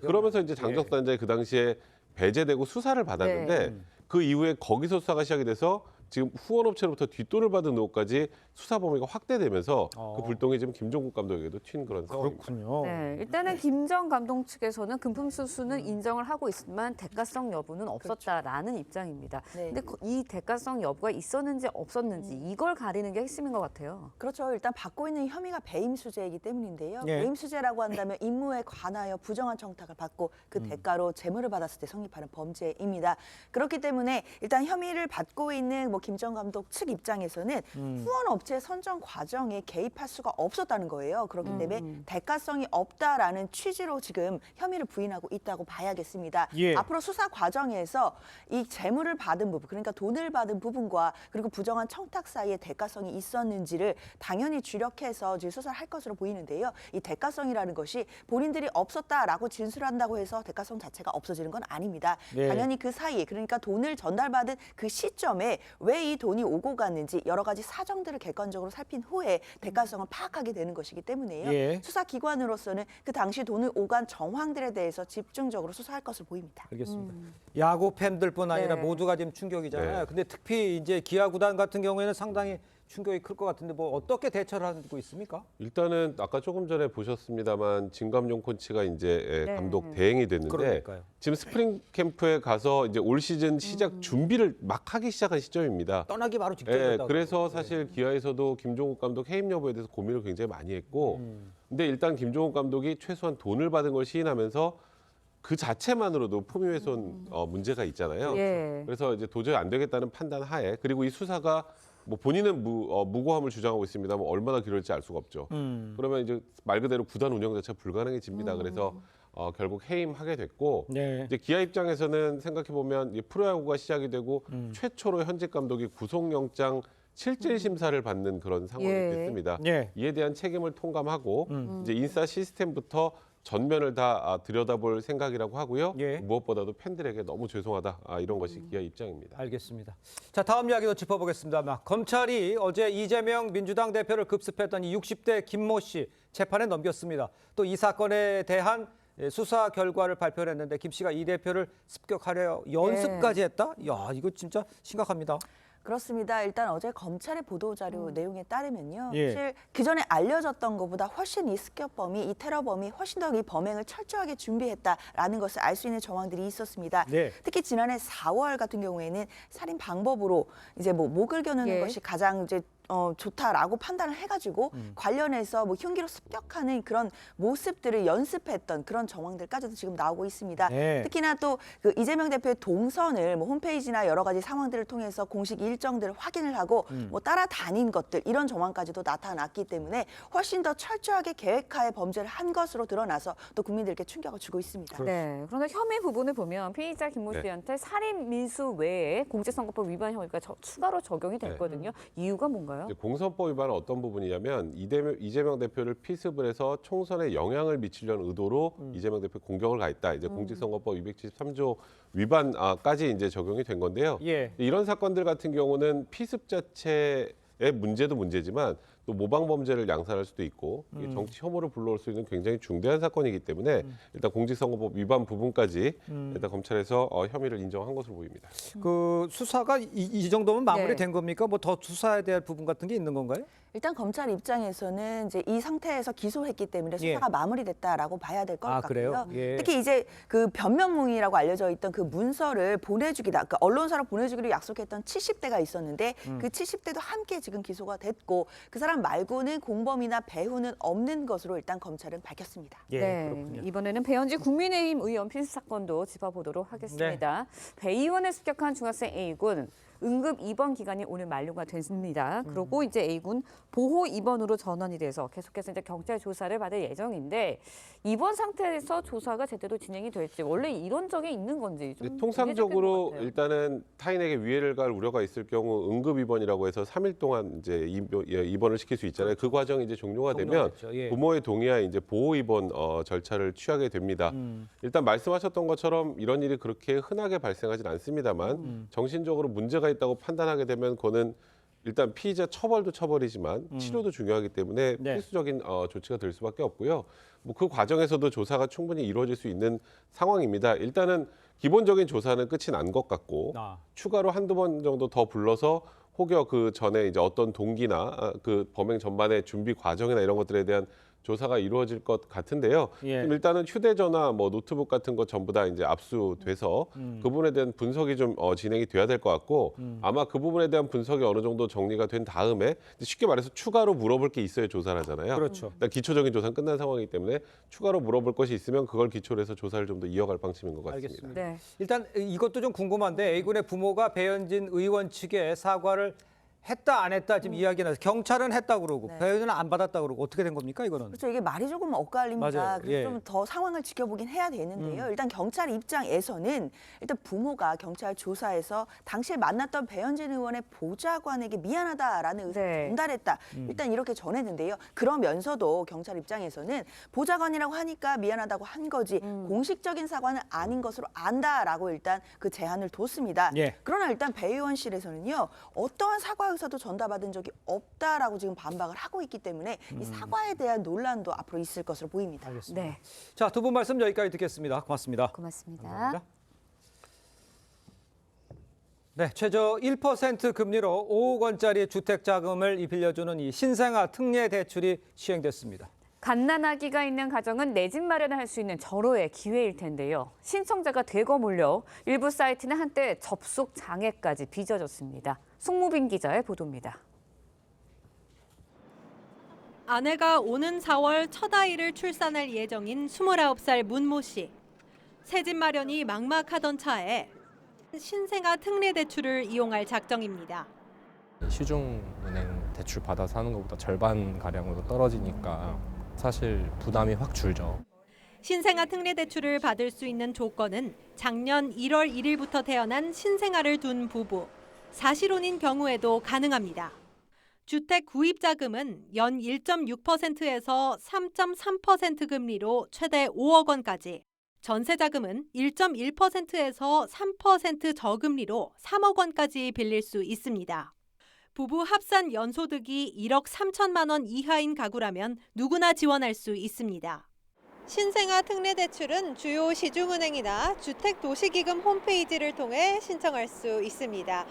그러면서 이제 장정석 단장이 그 당시에 배제되고 수사를 받았는데 그 이후에 거기서 수사가 시작이 돼서 지금 후원업체로부터 뒷돈을 받은 의혹까지 수사 범위가 확대되면서 그 불똥이 지금 김종국 감독에게도 튄 그런 상황입니다. 그렇군요. 네, 일단은 김 전 감독 측에서는 금품 수수는 인정을 하고 있지만 대가성 여부는 없었다라는 입장입니다. 근데 이 대가성 여부가 있었는지 없었는지 이걸 가리는 게 핵심인 것 같아요. 그렇죠. 일단 받고 있는 혐의가 배임 수재이기 때문인데요. 예. 배임 수재라고 한다면 임무에 관하여 부정한 청탁을 받고 그 대가로 재물을 받았을 때 성립하는 범죄입니다. 그렇기 때문에 일단 혐의를 받고 있는 뭐 김정 감독 측 입장에서는 후원 업체 선정 과정에 개입할 수가 없었다는 거예요. 그렇기 때문에 대가성이 없다라는 취지로 지금 혐의를 부인하고 있다고 봐야겠습니다. 예. 앞으로 수사 과정에서 이 재물을 받은 부분, 그러니까 돈을 받은 부분과 그리고 부정한 청탁 사이에 대가성이 있었는지를 당연히 주력해서 이제 수사를 할 것으로 보이는데요. 이 대가성이라는 것이 본인들이 없었다라고 진술한다고 해서 대가성 자체가 없어지는 건 아닙니다. 네. 당연히 그 사이에, 그러니까 돈을 전달받은 그 시점에 왜 이 돈이 오고 갔는지 여러 가지 사정들을 객관적으로 살핀 후에 대가성을 파악하게 되는 것이기 때문에요. 예. 수사기관으로서는 그 당시 돈을 오간 정황들에 대해서 집중적으로 수사할 것으로 보입니다. 알겠습니다. 야구 팬들뿐 아니라 네. 모두가 지금 충격이잖아요. 네. 근데 특히 이제 기아 구단 같은 경우에는 상당히 충격이 클 것 같은데 뭐 어떻게 대처를 하고 있습니까? 일단은 아까 조금 전에 보셨습니다만 진감용 코치가 이제 네. 감독 대행이 됐는데 그러니까요. 지금 스프링 캠프에 가서 이제 올 시즌 시작 준비를 막 하기 시작한 시점입니다. 떠나기 바로 직전이었다고. 그래서 사실 기아에서도 김종국 감독 해임 여부에 대해서 고민을 굉장히 많이 했고, 근데 일단 김종국 감독이 최소한 돈을 받은 걸 시인하면서 그 자체만으로도 품위훼손 문제가 있잖아요. 예. 그래서 이제 도저히 안 되겠다는 판단 하에, 그리고 이 수사가 뭐 본인은 무고함을 주장하고 있습니다. 뭐 얼마나 길어질지 알 수가 없죠. 그러면 이제 말 그대로 구단 운영 자체가 불가능해집니다. 그래서 결국 해임하게 됐고, 네. 이제 기아 입장에서는 생각해 보면 프로야구가 시작이 되고 최초로 현직 감독이 구속영장 실질 심사를 받는 그런 상황이 예. 됐습니다. 예. 이에 대한 책임을 통감하고 이제 인사 시스템부터 전면을 다 들여다볼 생각이라고 하고요. 예. 무엇보다도 팬들에게 너무 죄송하다, 이런 것이 기아 입장입니다. 알겠습니다. 자, 다음 이야기도 짚어보겠습니다. 검찰이 어제 이재명 민주당 대표를 급습했던 이 60대 김모 씨 재판에 넘겼습니다. 또 이 사건에 대한 수사 결과를 발표를 했는데 김 씨가 이 대표를 습격하려 연습까지 했다? 야, 이거 진짜 심각합니다. 그렇습니다. 일단 어제 검찰의 보도자료 내용에 따르면요. 예. 사실 그전에 알려졌던 것보다 훨씬 이 습격범이, 이 테러범이 훨씬 더 이 범행을 철저하게 준비했다라는 것을 알 수 있는 정황들이 있었습니다. 네. 특히 지난해 4월 같은 경우에는 살인 방법으로 이제 뭐 목을 겨누는 예. 것이 가장 이제 좋다라고 판단을 해가지고 관련해서 뭐 흉기로 습격하는 그런 모습들을 연습했던 그런 정황들까지도 지금 나오고 있습니다. 네. 특히나 또 그 이재명 대표의 동선을 뭐 홈페이지나 여러 가지 상황들을 통해서 공식 일정들을 확인을 하고 뭐 따라다닌 것들 이런 정황까지도 나타났기 때문에 훨씬 더 철저하게 계획하에 범죄를 한 것으로 드러나서 또 국민들께 충격을 주고 있습니다. 네. 그런데 혐의 부분을 보면 피의자 김모 네. 씨한테 살인 밀수 외에 공직선거법 위반 혐의가 추가로 적용이 됐거든요. 이유가 뭔가요? 이제 공선법 위반은 어떤 부분이냐면 이재명 대표를 피습을 해서 총선에 영향을 미치려는 의도로 이재명 대표 공격을 가했다. 이제 공직선거법 273조 위반까지 이제 적용이 된 건데요. 예. 이런 사건들 같은 경우는 피습 자체의 문제도 문제지만 또 모방 범죄를 양산할 수도 있고 이게 정치 혐오를 불러올 수 있는 굉장히 중대한 사건이기 때문에 일단 공직선거법 위반 부분까지 일단 검찰에서 혐의를 인정한 것으로 보입니다. 그 수사가 이 정도면 마무리된 겁니까? 뭐 더 수사해야 될 부분 같은 게 있는 건가요? 일단 검찰 입장에서는 이제 이 상태에서 기소했기 때문에 수사가 예. 마무리됐다라고 봐야 될 것 아, 같고요. 그래요? 예. 특히 이제 그 변명문이라고 알려져 있던 그 문서를 보내주기다, 그러니까 언론사로 보내주기로 약속했던 70대가 있었는데 그 70대도 함께 지금 기소가 됐고 그 사람 말고는 공범이나 배후는 없는 것으로 일단 검찰은 밝혔습니다. 예, 네, 그렇군요. 이번에는 배현진 국민의힘 의원 필수 사건도 짚어보도록 하겠습니다. 배 의원을 습격한 중학생 A군 응급 입원 기간이 오늘 만료가 됐습니다. 그리고 이제 A군 보호 입원으로 전원이 돼서 계속해서 이제 경찰 조사를 받을 예정인데 입원 상태에서 조사가 제대로 진행이 될지 원래 이런 적이 있는 건지 좀 통상적으로 정해져야 될것 같아요. 일단은 타인에게 위해를 가할 우려가 있을 경우 응급 입원이라고 해서 3일 동안 이제 입원을 시킬 수 있잖아요. 그 과정이 이제 종료가 되면 종료됐죠. 예. 부모의 동의하에 이제 보호 입원 절차를 취하게 됩니다. 일단 말씀하셨던 것처럼 이런 일이 그렇게 흔하게 발생하진 않습니다만 정신적으로 문제가 있다고 판단하게 되면 그거는 일단 피의자 처벌도 처벌이지만 치료도 중요하기 때문에 네. 필수적인 조치가 될 수밖에 없고요. 뭐 그 과정에서도 조사가 충분히 이루어질 수 있는 상황입니다. 일단은 기본적인 조사는 끝이 난 것 같고 추가로 한두 번 정도 더 불러서 혹여 그 전에 이제 어떤 동기나 그 범행 전반의 준비 과정이나 이런 것들에 대한 조사가 이루어질 것 같은데요. 예. 좀 일단은 휴대전화, 뭐 노트북 같은 거 전부 다 이제 압수돼서 그 부분에 대한 분석이 좀 진행이 돼야 될 것 같고 아마 그 부분에 대한 분석이 어느 정도 정리가 된 다음에 쉽게 말해서 추가로 물어볼 게 있어야 조사를 하잖아요. 그렇죠. 일단 기초적인 조사는 끝난 상황이기 때문에 추가로 물어볼 것이 있으면 그걸 기초로 해서 조사를 좀 더 이어갈 방침인 것 같습니다. 알겠습니다. 네. 일단 이것도 좀 궁금한데 A군의 부모가 배현진 의원 측에 사과를 했다 안 했다 지금 이야기 나서 경찰은 했다 그러고 네. 배현진은 안 받았다 그러고 어떻게 된 겁니까 이거는? 그렇죠. 이게 말이 조금 엇갈립니다. 맞아요. 그래서 예. 좀 더 상황을 지켜보긴 해야 되는데요. 일단 경찰 입장에서는 일단 부모가 경찰 조사에서 당시에 만났던 배현진 의원의 보좌관에게 미안하다라는 의사를 전달했다. 일단 이렇게 전했는데요. 그러면서도 경찰 입장에서는 보좌관이라고 하니까 미안하다고 한 거지 공식적인 사과는 아닌 것으로 안다라고 일단 그 제안을 뒀습니다. 예. 그러나 일단 배 의원실에서는요. 어떠한 사과 의사도 전달받은 적이 없다라고 지금 반박을 하고 있기 때문에 이 사과에 대한 논란도 앞으로 있을 것으로 보입니다. 알겠습니다. 네. 자, 두 분 말씀 여기까지 듣겠습니다. 고맙습니다. 고맙습니다. 감사합니다. 네, 최저 1% 금리로 5억 원짜리 주택 자금을 빌려주는 이 신생아 특례 대출이 시행됐습니다. 갓난아기가 있는 가정은 내 집 마련을 할 수 있는 절호의 기회일 텐데요. 신청자가 대거 몰려 일부 사이트는 한때 접속 장애까지 빚어졌습니다. 송무빈 기자의 보도입니다. 아내가 오는 4월 첫 아이를 출산할 예정인 29살 문모 씨. 새집 마련이 막막하던 차에 신생아 특례 대출을 이용할 작정입니다. 시중은행 대출 받아서 하는 것보다 절반 가량으로 떨어지니까 사실 부담이 확 줄죠. 신생아 특례 대출을 받을 수 있는 조건은 작년 1월 1일부터 태어난 신생아를 둔 부부, 사실혼인 경우에도 가능합니다. 주택 구입 자금은 연 1.6%에서 3.3% 금리로 최대 5억 원까지, 전세 자금은 1.1%에서 3% 저금리로 3억 원까지 빌릴 수 있습니다. 부부 합산 연소득이 1억 3천만 원 이하인 가구라면 누구나 지원할 수 있습니다. 신생아 특례 대출은 주요 시중은행이나 주택도시기금 홈페이지를 통해 신청할 수 있습니다.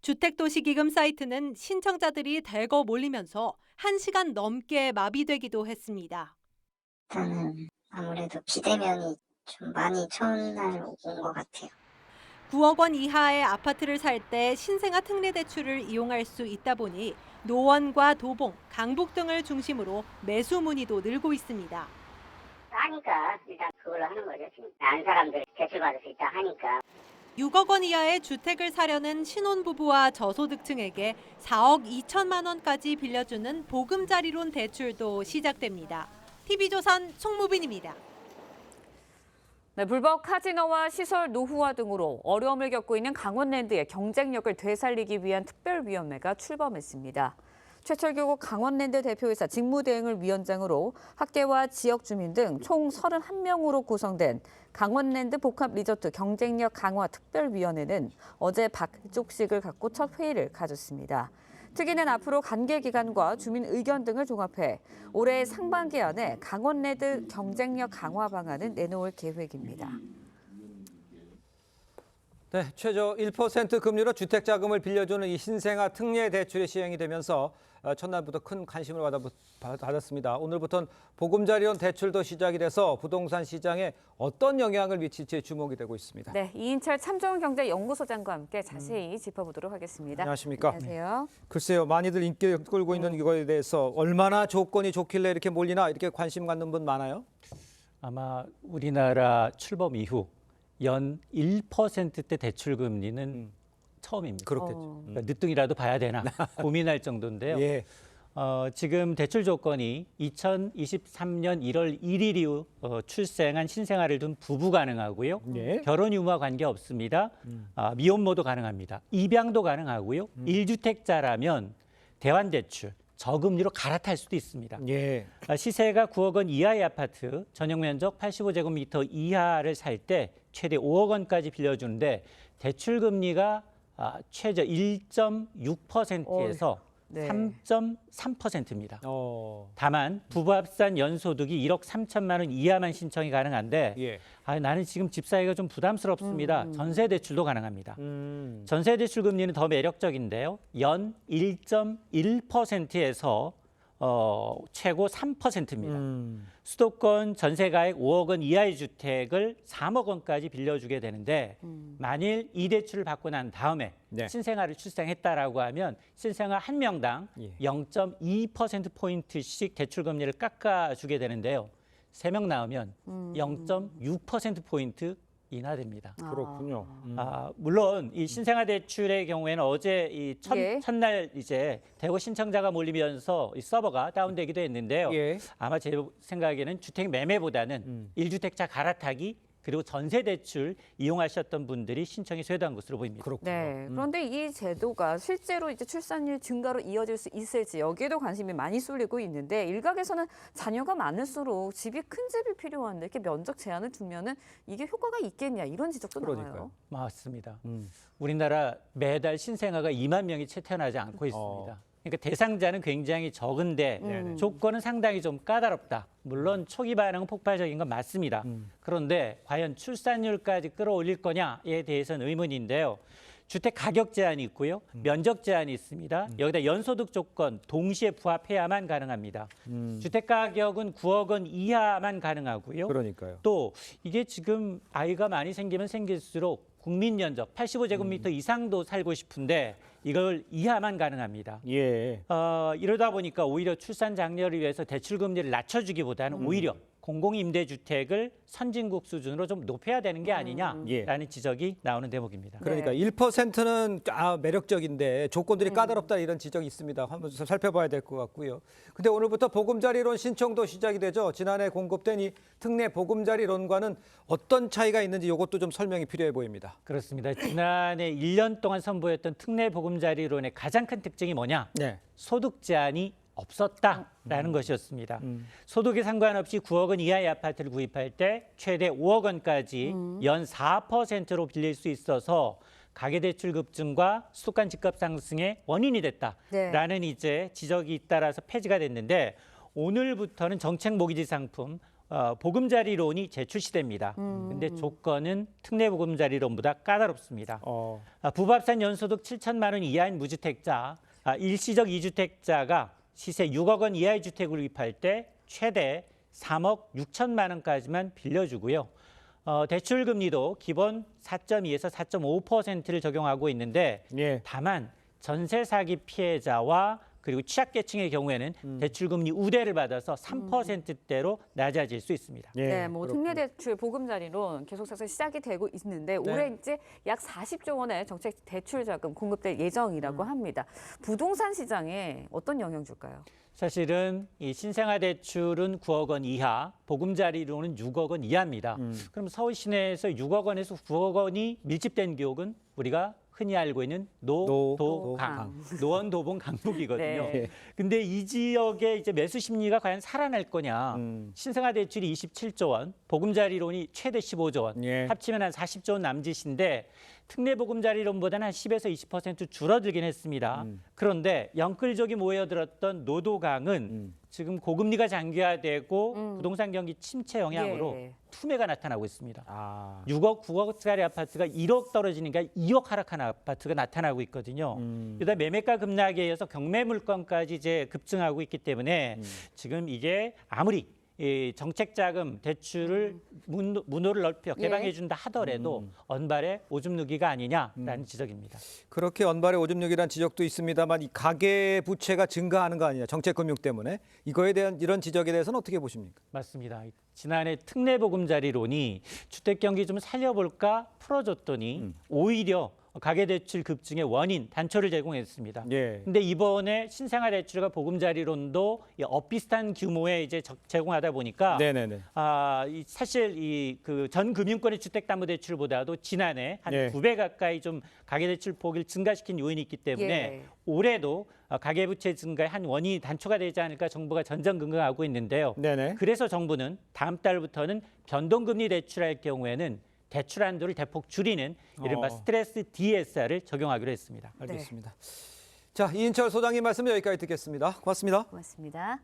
주택도시기금 사이트는 신청자들이 대거 몰리면서 1시간 넘게 마비되기도 했습니다. 저는 아무래도 비대면이 좀 많이 첫날 온 것 같아요. 9억 원 이하의 아파트를 살 때 신생아 특례 대출을 이용할 수 있다 보니 노원과 도봉, 강북 등을 중심으로 매수 문의도 늘고 있습니다. 하니까 일단 그걸로 하는 거죠. 아는 사람들 대출 받을 수 있다 하니까. 6억 원 이하의 주택을 사려는 신혼부부와 저소득층에게 4억 2천만 원까지 빌려주는 보금자리론 대출도 시작됩니다. TV조선 송무빈입니다. 네, 불법 카지노와 시설 노후화 등으로 어려움을 겪고 있는 강원랜드의 경쟁력을 되살리기 위한 특별위원회가 출범했습니다. 최철규 강원랜드 대표이사 직무대행을 위원장으로 학계와 지역 주민 등 총 31명으로 구성된 강원랜드 복합리조트 경쟁력 강화 특별위원회는 어제 박족식을 갖고 첫 회의를 가졌습니다. 특위는 앞으로 관계기관과 주민 의견 등을 종합해 올해 상반기 안에 강원랜드 경쟁력 강화 방안을 내놓을 계획입니다. 네, 최저 1% 금리로 주택 자금을 빌려주는 이 신생아 특례 대출이 시행이 되면서 첫날부터 큰 관심을 받았습니다. 오늘부터는 보금자리론 대출도 시작이 돼서 부동산 시장에 어떤 영향을 미칠지 주목이 되고 있습니다. 네, 이인철 참좋은경제연구소장과 함께 자세히 짚어보도록 하겠습니다. 안녕하십니까? 안녕하세요. 글쎄요, 많이들 인기 끌고 있는 이거에 대해서 얼마나 조건이 좋길래 이렇게 몰리나 이렇게 관심 갖는 분 많아요? 아마 우리나라 출범 이후 연 1%대 대출 금리는 처음입니다. 그렇겠죠. 그러니까 늦둥이라도 봐야 되나 고민할 정도인데요. 예. 지금 대출 조건이 2023년 1월 1일 이후 출생한 신생아를 둔 부부 가능하고요. 예. 결혼 유무와 관계없습니다. 미혼모도 가능합니다. 입양도 가능하고요. 1주택자라면 대환대출, 저금리로 갈아탈 수도 있습니다. 예. 시세가 9억 원 이하의 아파트, 전용 면적 85제곱미터 이하를 살 때 최대 5억 원까지 빌려주는데 대출 금리가 최저 1.6%에서 네. 3.3%입니다. 다만 부부 합산 연소득이 1억 3천만 원 이하만 신청이 가능한데 예. 나는 지금 집 사기가 좀 부담스럽습니다. 전세 대출도 가능합니다. 전세 대출 금리는 더 매력적인데요. 연 1.1%에서 최고 3%입니다. 수도권 전세가액 5억 원 이하의 주택을 3억 원까지 빌려주게 되는데 만일 이 대출을 받고 난 다음에 네. 신생아를 출산했다라고 하면 신생아 한 명당 0.2%포인트씩 대출금리를 깎아주게 되는데요. 3명 낳으면 0.6%포인트 인하됩니다. 그렇군요. 물론 이 신생아 대출의 경우에는 어제 이 예. 첫날 이제 대거 신청자가 몰리면서 이 서버가 다운되기도 했는데요. 예. 아마 제 생각에는 주택 매매보다는 1주택자 갈아타기 그리고 전세 대출 이용하셨던 분들이 신청이 쇄도한 것으로 보입니다. 네. 그런데 이 제도가 실제로 이제 출산율 증가로 이어질 수 있을지 여기에도 관심이 많이 쏠리고 있는데 일각에서는 자녀가 많을수록 집이 큰 집이 필요한데 이렇게 면적 제한을 두면은 이게 효과가 있겠냐 이런 지적도 나와요. 맞습니다. 우리나라 매달 신생아가 2만 명이 채 태어나지 않고 있습니다. 그러니까 대상자는 굉장히 적은데 조건은 상당히 좀 까다롭다. 물론 초기 반응은 폭발적인 건 맞습니다. 그런데 과연 출산율까지 끌어올릴 거냐에 대해서는 의문인데요. 주택 가격 제한이 있고요. 면적 제한이 있습니다. 여기다 연소득 조건 동시에 부합해야만 가능합니다. 주택 가격은 9억 원 이하만 가능하고요. 그러니까요. 또 이게 지금 아이가 많이 생기면 생길수록 국민 면적 85제곱미터 이상도 살고 싶은데 이걸 이하만 가능합니다. 예. 이러다 보니까 오히려 출산 장려를 위해서 대출 금리를 낮춰주기보다는 오히려 공공임대주택을 선진국 수준으로 좀 높여야 되는 게 아니냐라는 지적이 나오는 대목입니다. 그러니까 1%는 매력적인데 조건들이 까다롭다 이런 지적이 있습니다. 한번 좀 살펴봐야 될 것 같고요. 근데 오늘부터 보금자리론 신청도 시작이 되죠. 지난해 공급된 이 특례 보금자리론과는 어떤 차이가 있는지 이것도 좀 설명이 필요해 보입니다. 그렇습니다. 지난해 1년 동안 선보였던 특례 보금자리론의 가장 큰 특징이 뭐냐? 네. 소득 제한이 없었다라는 것이었습니다. 소득에 상관없이 9억 원 이하의 아파트를 구입할 때 최대 5억 원까지 연 4%로 빌릴 수 있어서 가계대출 급증과 수도권 집값 상승의 원인이 됐다라는 이제 지적이 잇따라서 폐지가 됐는데 오늘부터는 정책 모기지 상품 보금자리론이 재출시됩니다. 근데 조건은 특례 보금자리론보다 까다롭습니다. 부부합산 연소득 7천만 원 이하인 무주택자, 일시적 2주택자가 시세 6억 원 이하의 주택을 구입할 때 최대 3억 6천만 원까지만 빌려주고요. 대출 금리도 기본 4.2에서 4.5%를 적용하고 있는데 다만 전세 사기 피해자와 그리고 취약계층의 경우에는 대출금리 우대를 받아서 3%대로 낮아질 수 있습니다. 네, 뭐 특례대출 보금자리론 계속해서 시작이 되고 있는데 올해 이제 약 40조 원의 정책 대출 자금 공급될 예정이라고 합니다. 부동산 시장에 어떤 영향 줄까요? 사실은 이 신생아 대출은 9억 원 이하, 보금자리론은 6억 원 이하입니다. 그럼 서울 시내에서 6억 원에서 9억 원이 밀집된 지역은 우리가 흔히 알고 있는 노원, 도봉, 강북이거든요. 근데 이 지역의 이제 매수 심리가 과연 살아날 거냐? 신생아 대출이 27조 원, 보금자리론이 최대 15조 원, 합치면 한 40조 원 남짓인데 특례 보금자리론보다는 한 10에서 20% 줄어들긴 했습니다. 그런데 영끌족이 모여들었던 노도강은 지금 고금리가 장기화되고 부동산 경기 침체 영향으로 투매가 나타나고 있습니다. 6억, 9억짜리 아파트가 1억 떨어지니까 2억 하락하는 아파트가 나타나고 있거든요. 그러다 매매가 급락에 의해서 경매 물건까지 이제 급증하고 있기 때문에 지금 이게 아무리 이 정책자금 대출을 문호를 넓혀 개방해 준다 하더라도 언발의 오줌 누기가 아니냐라는 지적입니다. 그렇게 언발의 오줌 누기라는 지적도 있습니다만 이 가계 부채가 증가하는 거 아니냐 정책금융 때문에 이거에 대한 이런 지적에 대해서는 어떻게 보십니까? 맞습니다. 지난해 특례 보금자리론이 주택 경기 좀 살려볼까 풀어줬더니 오히려 가계대출 급증의 원인, 단초를 제공했습니다. 근데 이번에 신생아 대출과 보금자리론도 비슷한 규모의 이제 제공하다 보니까 사실 이 그 전 금융권의 주택담보대출보다도 지난해 한 2배 가까이 좀 가계대출 폭을 증가시킨 요인이 있기 때문에 올해도 가계부채 증가의 한 원인이 단초가 되지 않을까 정부가 전전긍긍하고 있는데요. 그래서 정부는 다음 달부터는 변동금리 대출할 경우에는 대출 한도를 대폭 줄이는 이른바 스트레스 DSR을 적용하기로 했습니다. 알겠습니다. 자, 이인철 소장님 말씀 여기까지 듣겠습니다. 고맙습니다. 고맙습니다.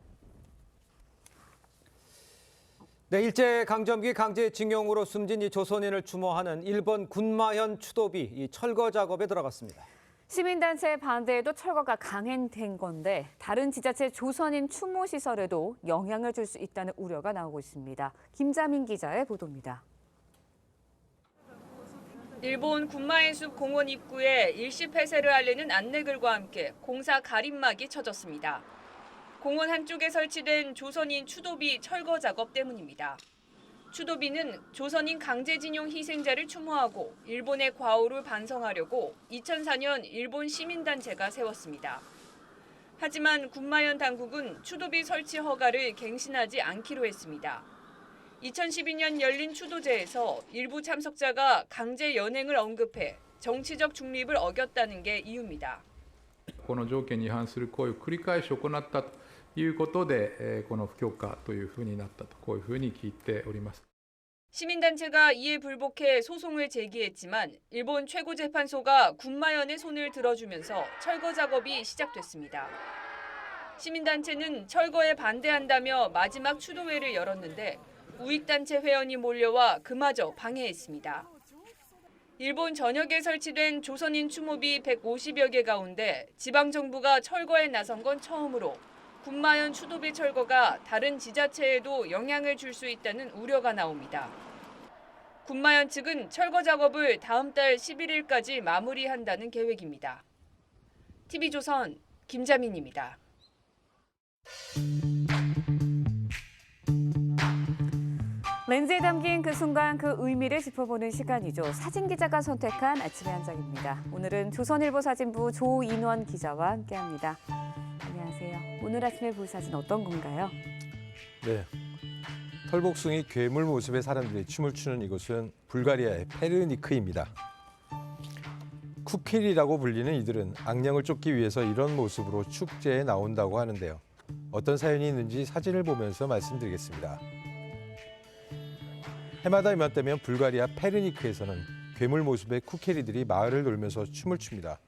네, 일제강점기 강제징용으로 숨진 이 조선인을 추모하는 일본 군마현 추도비 이 철거 작업에 들어갔습니다. 시민단체 반대에도 철거가 강행된 건데 다른 지자체 조선인 추모시설에도 영향을 줄 수 있다는 우려가 나오고 있습니다. 김자민 기자의 보도입니다. 일본 군마의 숲 공원 입구에 일시 폐쇄를 알리는 안내글과 함께 공사 가림막이 쳐졌습니다. 공원 한쪽에 설치된 조선인 추도비 철거 작업 때문입니다. 추도비는 조선인 강제징용 희생자를 추모하고 일본의 과오를 반성하려고 2004년 일본 시민단체가 세웠습니다. 하지만 군마현 당국은 추도비 설치 허가를 갱신하지 않기로 했습니다. 2012년 열린 추도제에서 일부 참석자가 강제 연행을 언급해 정치적 중립을 어겼다는 게 이유입니다. この条件に違反する行為を繰り返し行ったということで、この不許可というふうになったと、こういうふうに聞いております。 시민단체가 이에 불복해 소송을 제기했지만 일본 최고재판소가 군마현의 손을 들어주면서 철거 작업이 시작됐습니다. 시민단체는 철거에 반대한다며 마지막 추도회를 열었는데 우익단체 회원이 몰려와 그마저 방해했습니다. 일본 전역에 설치된 조선인 추모비 150여 개 가운데 지방정부가 철거에 나선 건 처음으로 군마현 추도비 철거가 다른 지자체에도 영향을 줄 수 있다는 우려가 나옵니다. 군마현 측은 철거 작업을 다음 달 11일까지 마무리한다는 계획입니다. TV조선 김자민입니다. 렌즈에 담긴 그 순간 그 의미를 짚어보는 시간이죠. 사진 기자가 선택한 아침의 한 장입니다. 오늘은 조선일보 사진부 조인원 기자와 함께합니다. 안녕하세요. 오늘 아침에 볼 사진 어떤 건가요? 네, 털복숭이 괴물 모습의 사람들이 춤을 추는 이곳은 불가리아의 페르니크입니다. 쿠킬이라고 불리는 이들은 악령을 쫓기 위해서 이런 모습으로 축제에 나온다고 하는데요. 어떤 사연이 있는지 사진을 보면서 말씀드리겠습니다. 해마다 이맘때면 불가리아 페르니크에서는 괴물 모습의 쿠케리들이 마을을 돌면서 춤을 춥니다.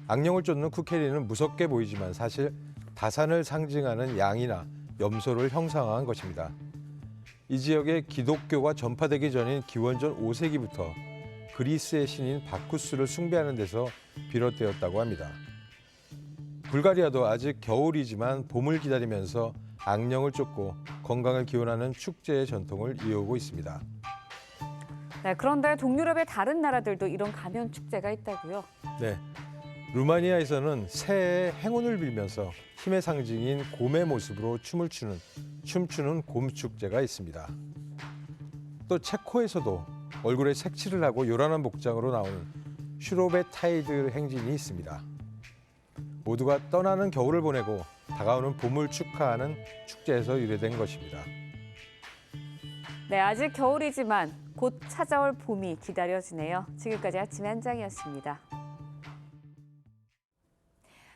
악령을 쫓는 쿠케리는 무섭게 보이지만 사실 다산을 상징하는 양이나 염소를 형상화한 것입니다. 이 지역에 기독교가 전파되기 전인 기원전 5세기부터 그리스의 신인 바쿠스를 숭배하는 데서 비롯되었다고 합니다. 불가리아도 아직 겨울이지만 봄을 기다리면서 악령을 쫓고 건강을 기원하는 축제의 전통을 이어오고 있습니다. 네, 그런데 동유럽의 다른 나라들도 이런 가면 축제가 있다고요? 네, 루마니아에서는 새해의 행운을 빌면서 힘의 상징인 곰의 모습으로 춤추는 곰 축제가 있습니다. 또 체코에서도 얼굴에 색칠을 하고 요란한 복장으로 나오는 슈로베타이드 행진이 있습니다. 모두가 떠나는 겨울을 보내고 다가오는 봄을 축하하는 축제에서 유래된 것입니다. 네, 아직 겨울이지만 곧 찾아올 봄이 기다려지네요. 지금까지 아침의 한 장이었습니다.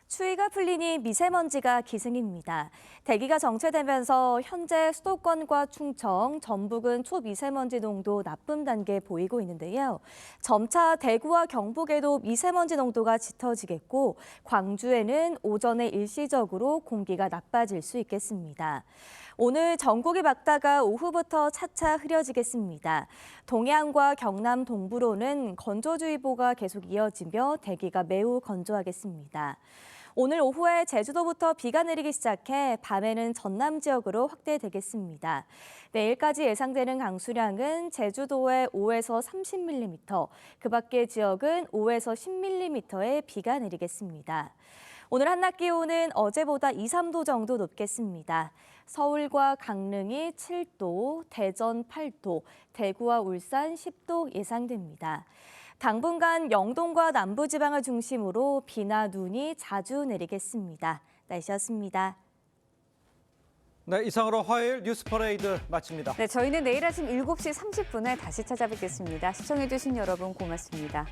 추위가 풀리니 미세먼지가 기승입니다. 대기가 정체되면서 현재 수도권과 충청, 전북은 초미세먼지 농도 나쁨 단계에 보이고 있는데요. 점차 대구와 경북에도 미세먼지 농도가 짙어지겠고 광주에는 오전에 일시적으로 공기가 나빠질 수 있겠습니다. 오늘 전국이 맑다가 오후부터 차차 흐려지겠습니다. 동해안과 경남 동부로는 건조주의보가 계속 이어지며 대기가 매우 건조하겠습니다. 오늘 오후에 제주도부터 비가 내리기 시작해 밤에는 전남 지역으로 확대되겠습니다. 내일까지 예상되는 강수량은 제주도에 5에서 30mm, 그 밖의 지역은 5에서 10mm의 비가 내리겠습니다. 오늘 한낮 기온은 어제보다 2, 3도 정도 높겠습니다. 서울과 강릉이 7도, 대전 8도, 대구와 울산 10도 예상됩니다. 당분간 영동과 남부지방을 중심으로 비나 눈이 자주 내리겠습니다. 날씨였습니다. 네, 이상으로 화요일 뉴스 퍼레이드 마칩니다. 네, 저희는 내일 아침 7시 30분에 다시 찾아뵙겠습니다. 시청해주신 여러분 고맙습니다.